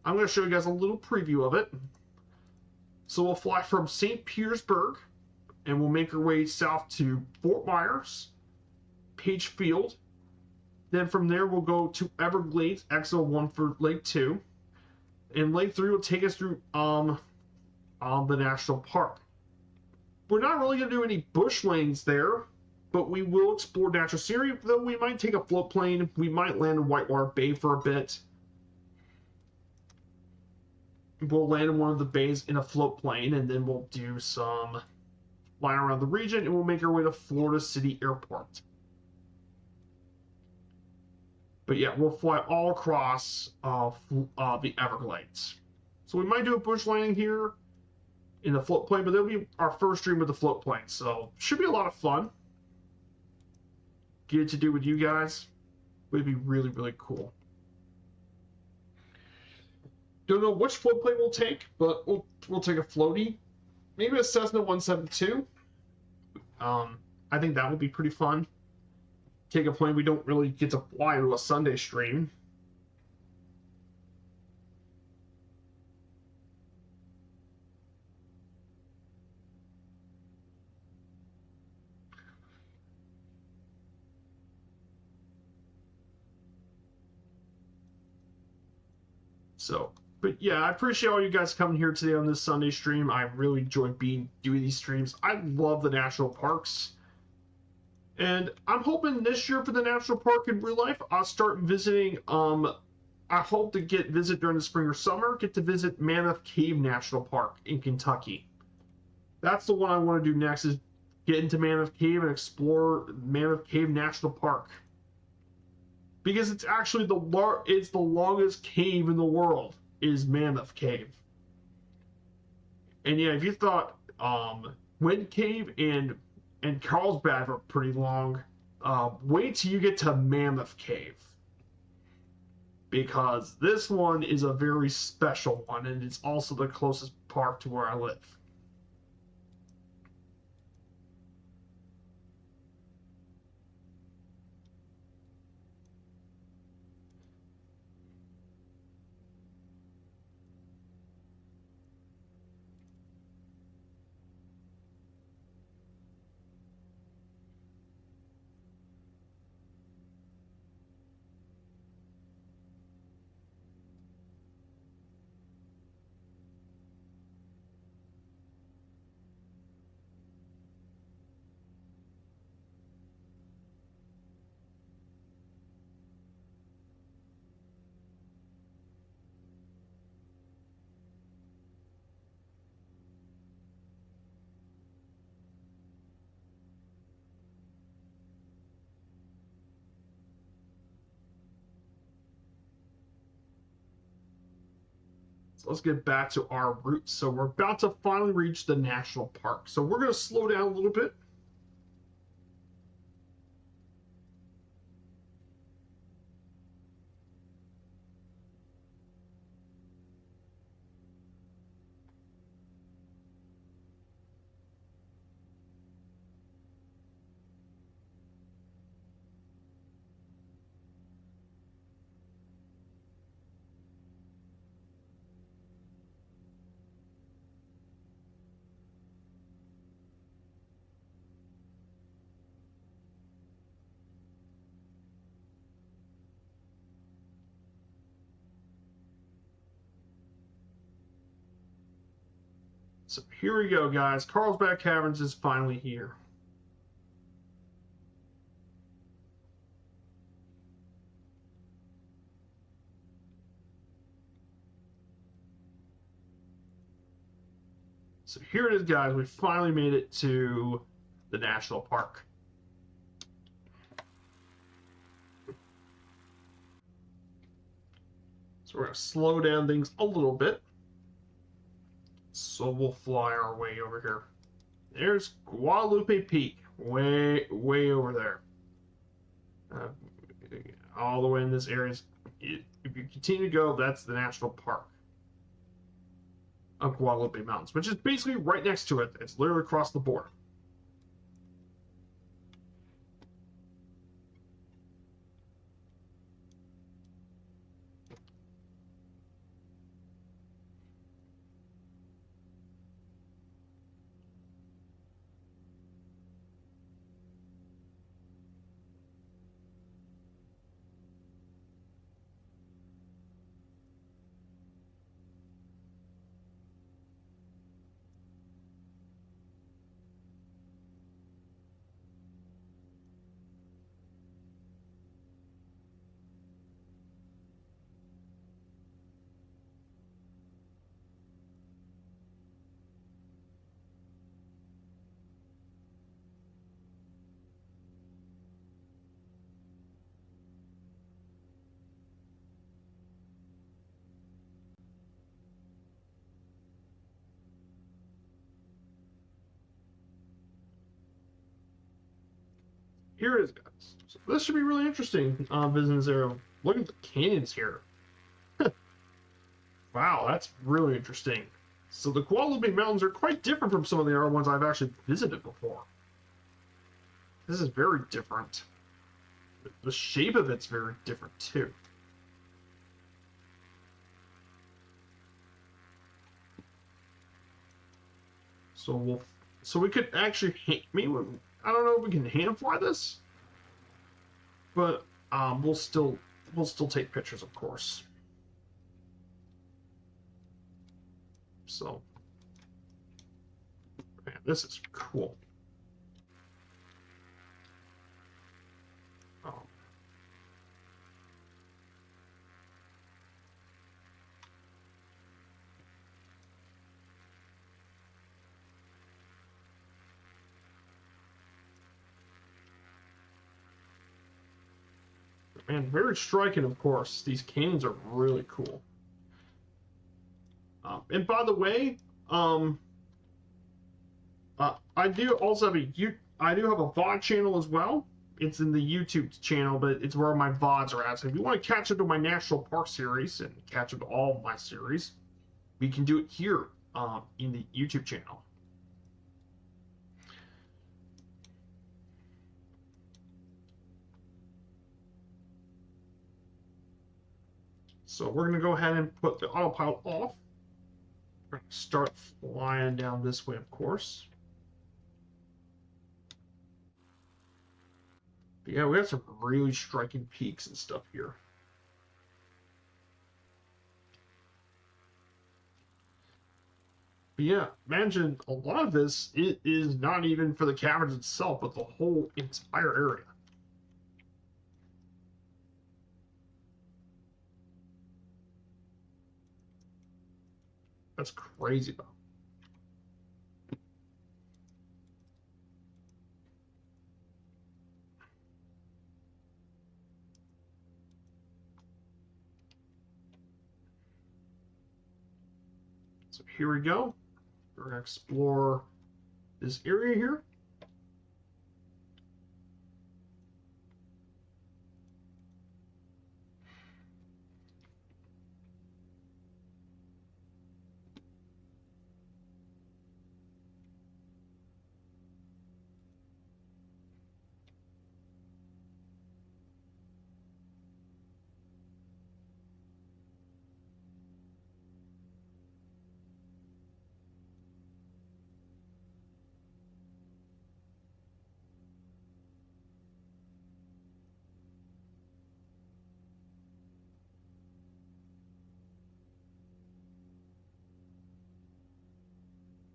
I'm going to show you guys a little preview of it. So we'll fly from St. Petersburg, and we'll make our way south to Fort Myers, Page Field. Then from there, we'll go to Everglades, XO1 for Lake 2. And Lake 3 will take us through the national park. We're not really going to do any bush lanes there, but we will explore natural scenery, though we might take a float plane. We might land in Whitewater Bay for a bit. We'll land in one of the bays in a float plane, and then we'll do some flying around the region, and we'll make our way to Florida City Airport. But yeah, we'll fly all across the Everglades. So we might do a bush landing here in the float plane, but that'll be our first stream with the float plane. So should be a lot of fun. Get to do with you guys. Would be really, really cool. Don't know which float plane we'll take, but we'll take a floaty. Maybe a Cessna 172. I think that would be pretty fun. Take a plane we don't really get to fly to a Sunday stream. So, but yeah, I appreciate all you guys coming here today on this Sunday stream. I really enjoy doing these streams. I love the national parks. And I'm hoping this year for the national park in real life, I'll start visiting. I hope to visit during the spring or summer. Get to visit Mammoth Cave National Park in Kentucky. That's the one I want to do next. Is get into Mammoth Cave and explore Mammoth Cave National Park because it's actually it's the longest cave in the world. Is Mammoth Cave. And yeah, if you thought Wind Cave and Carlsbad are pretty long, wait till you get to Mammoth Cave. Because this one is a very special one, and it's also the closest park to where I live. So let's get back to our route. So we're about to finally reach the national park. So we're going to slow down a little bit. So here we go, guys. Carlsbad Caverns is finally here. So here it is, guys. We finally made it to the national park. So we're going to slow down things a little bit. So we'll fly our way over here. There's Guadalupe Peak, way over there. All the way in this area. If you continue to go, that's the national park of Guadalupe Mountains, which is basically right next to it. It's literally across the border. Here it is, guys. So this should be really interesting visiting this area. Look at the canyons here. Wow, that's really interesting. So the Guadalupe Mountains are quite different from some of the other ones I've actually visited before. This is very different. The shape of it's very different too. So we could actually maybe I don't know if we can hand fly this, but we'll still take pictures, of course. So, man, this is cool. Oh. Man, very striking, of course. These canyons are really cool. And by the way, I do also have I do have a VOD channel as well. It's in the YouTube channel, but it's where my VODs are at. So if you want to catch up to my National Park series and catch up to all of my series, we can do it here in the YouTube channel. So we're going to go ahead and put the autopilot off. We're going to start flying down this way, of course. But yeah, we have some really striking peaks and stuff here. But yeah, imagine a lot of this, it is not even for the caverns itself, but the whole entire area. That's crazy, though. So here we go. We're going to explore this area here.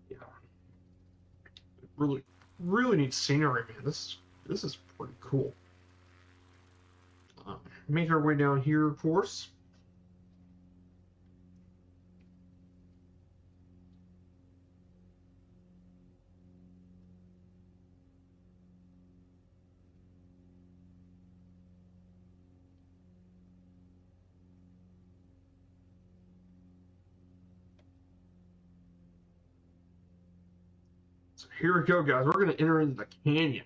Yeah. Really, really neat scenery, man. This is pretty cool. Make our way down here, of course. So here we go, guys. We're going to enter into the canyon.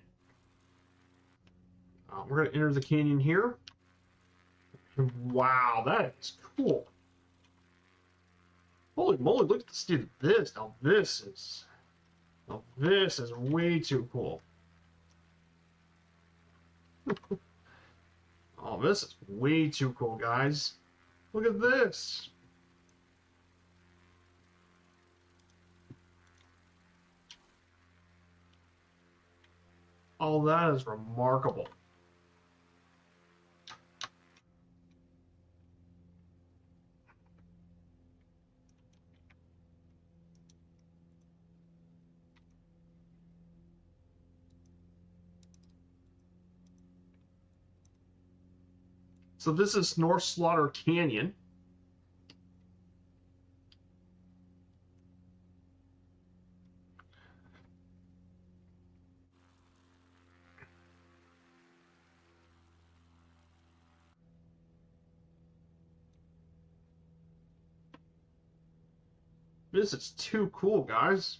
We're going to enter the canyon here. And wow, that is cool. Holy moly, look at the state of this. Now this is way too cool. Oh, this is way too cool, guys. Look at this. Oh, that is remarkable. So this is North Slaughter Canyon. This is too cool, guys.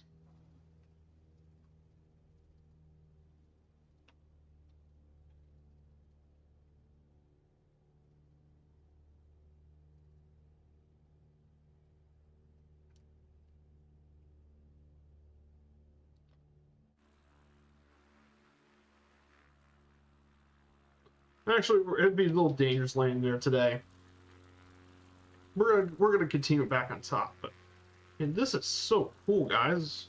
Actually, it'd be a little dangerous landing there today. We're gonna continue back on top, but and this is so cool, guys.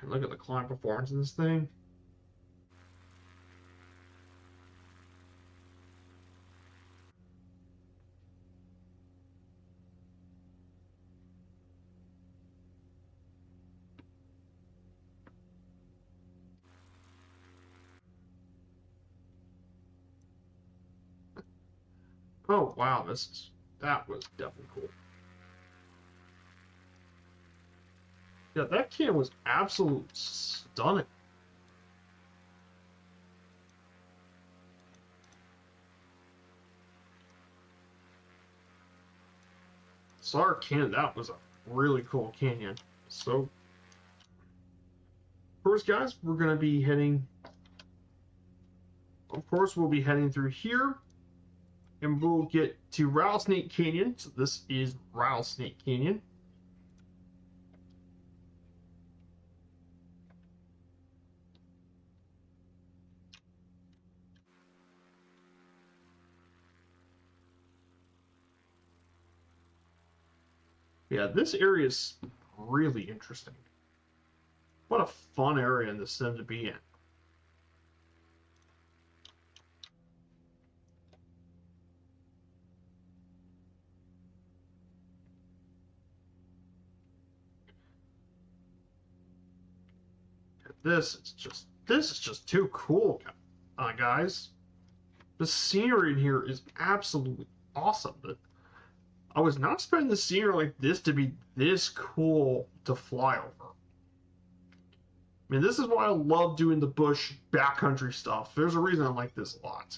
Man, look at the climb performance in this thing. Oh wow, that was definitely cool. Yeah, that can was absolutely stunning. Sar Canyon, that was a really cool canyon. So, first, guys, we're gonna be heading. Of course, we'll be heading through here, and we'll get to Rattlesnake Canyon. So this is Rattlesnake Canyon. Yeah, this area is really interesting. What a fun area in the sim to be in. This is just too cool, guys. The scenery in here is absolutely awesome. I was not expecting the scenery like this to be this cool to fly over. I mean, this is why I love doing the bush backcountry stuff. There's a reason I like this a lot.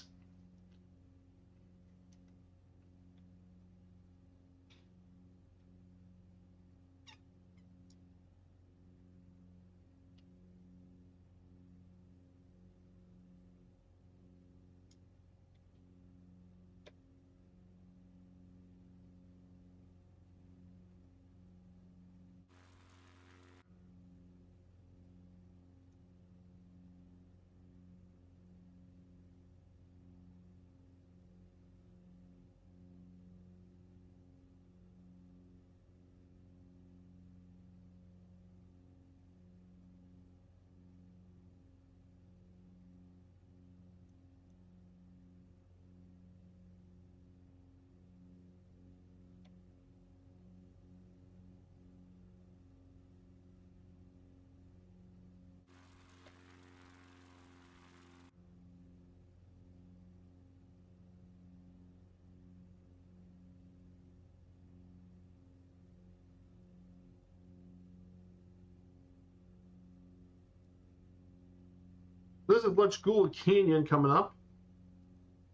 This is Lechgula Canyon coming up.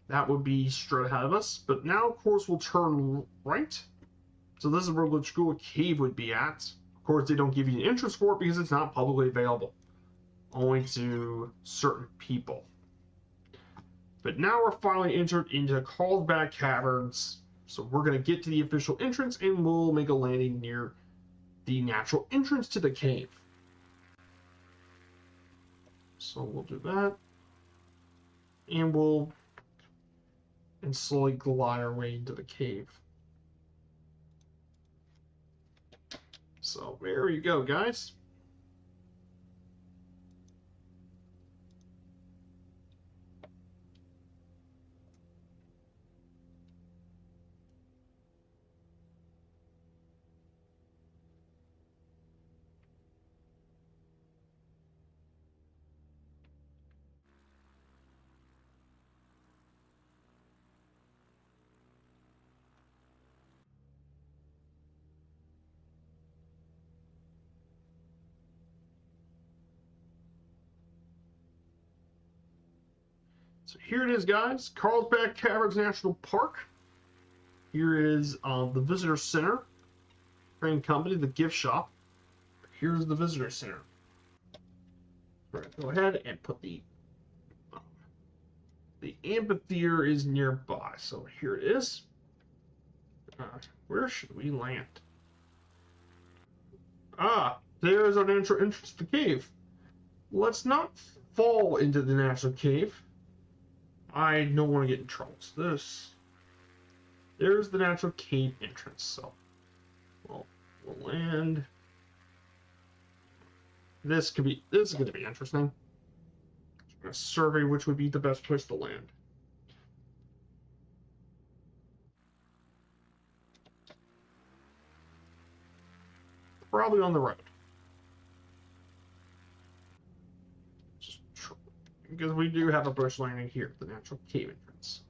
That would be straight ahead of us. But now, of course, we'll turn right. So this is where Lechgula Cave would be at. Of course, they don't give you an entrance for it because it's not publicly available, only to certain people. But now we're finally entered into Carlsbad Caverns. So we're going to get to the official entrance and we'll make a landing near the natural entrance to the cave. So we'll do that. And we'll slowly glide our way into the cave. So there you go, guys. So here it is, guys. Carlsbad Caverns National Park. Here is the visitor center, train company, the gift shop. Here's the visitor center. We're going to go ahead and put the amphitheater is nearby. So here it is. Where should we land? Ah, there's our natural entrance to the cave. Let's not fall into the natural cave. I don't want to get in trouble. So there's the natural cave entrance. So we'll land. This is going to be interesting. I'm going to survey which would be the best place to land. Probably on the road. Because we do have a bush landing here at the natural cave entrance.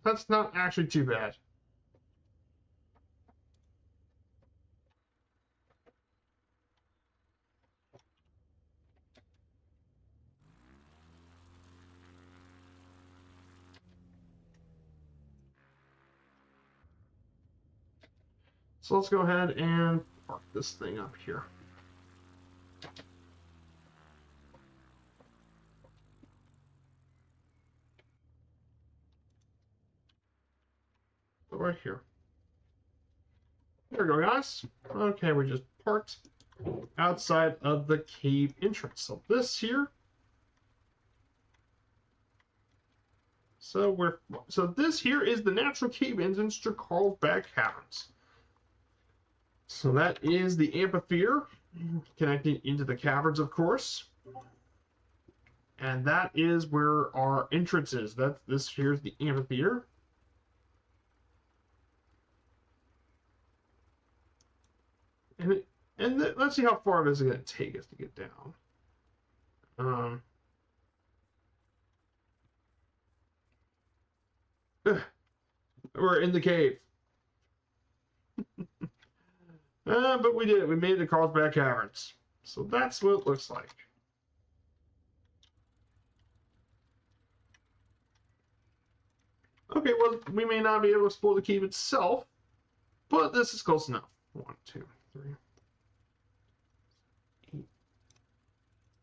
That's not actually too bad. So let's go ahead and park this thing up here. Right here. There we go, guys. Okay, we just parked outside of the cave entrance. So this here. So this here is the natural cave entrance to Carlsbad Caverns. So that is the amphitheater connecting into the caverns, of course. And that is where our entrance is. This here's the amphitheater. Let's see how far it is going to take us to get down. We're in the cave. But we did it. We made it to Carlsbad Caverns. So that's what it looks like. Okay, well, we may not be able to explore the cave itself, but this is close enough. 1, 2, 3, 8,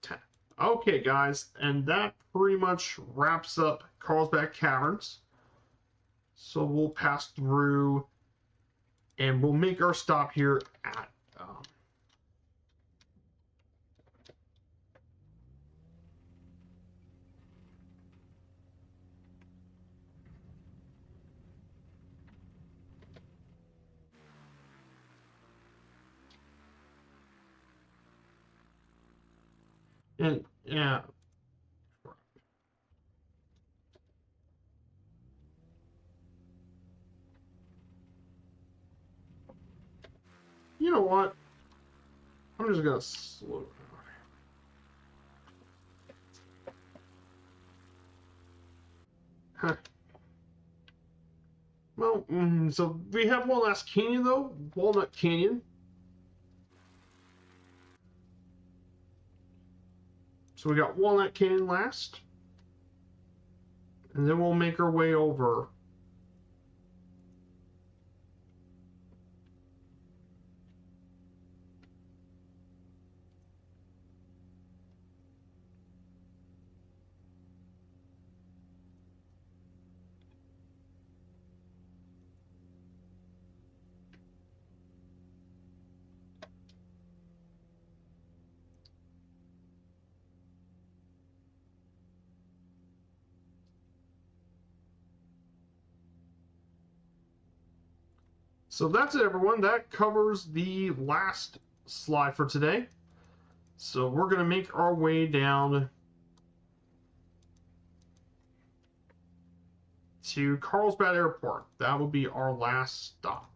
10. Okay, guys, and that pretty much wraps up Carlsbad Caverns. So we'll pass through, and we'll make our stop here at and yeah. You know what? I'm just gonna slow down. Well, so we have one last canyon though, Walnut Canyon. So we got Walnut Canyon last, and then we'll make our way over. So that's it, everyone. That covers the last slide for today. So we're going to make our way down to Carlsbad Airport. That will be our last stop.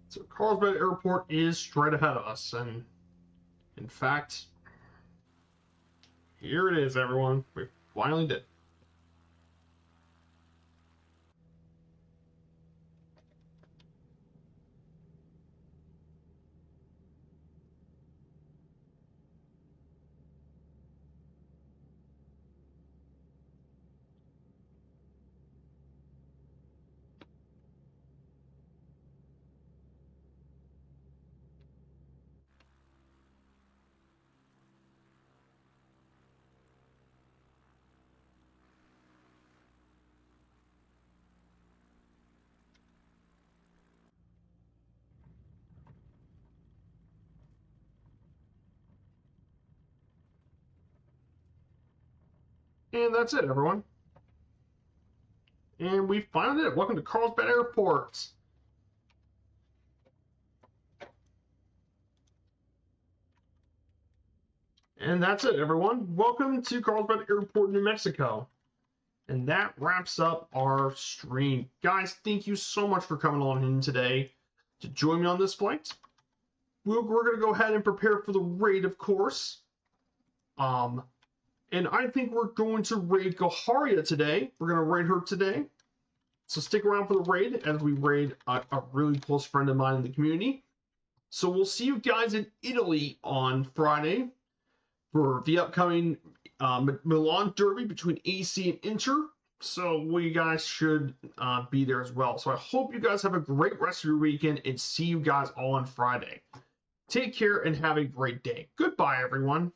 So Carlsbad Airport is straight ahead of us, and in fact, here it is, everyone. We finally did. And that's it, everyone. And we finally did it. Welcome to Carlsbad Airport. And that's it, everyone. Welcome to Carlsbad Airport, New Mexico. And that wraps up our stream. Guys, thank you so much for coming on in today to join me on this flight. We're going to go ahead and prepare for the raid, of course. And I think we're going to raid Goharia today. We're going to raid her today. So stick around for the raid as we raid a really close friend of mine in the community. So we'll see you guys in Italy on Friday for the upcoming Milan Derby between AC and Inter. So we guys should be there as well. So I hope you guys have a great rest of your weekend and see you guys all on Friday. Take care and have a great day. Goodbye, everyone.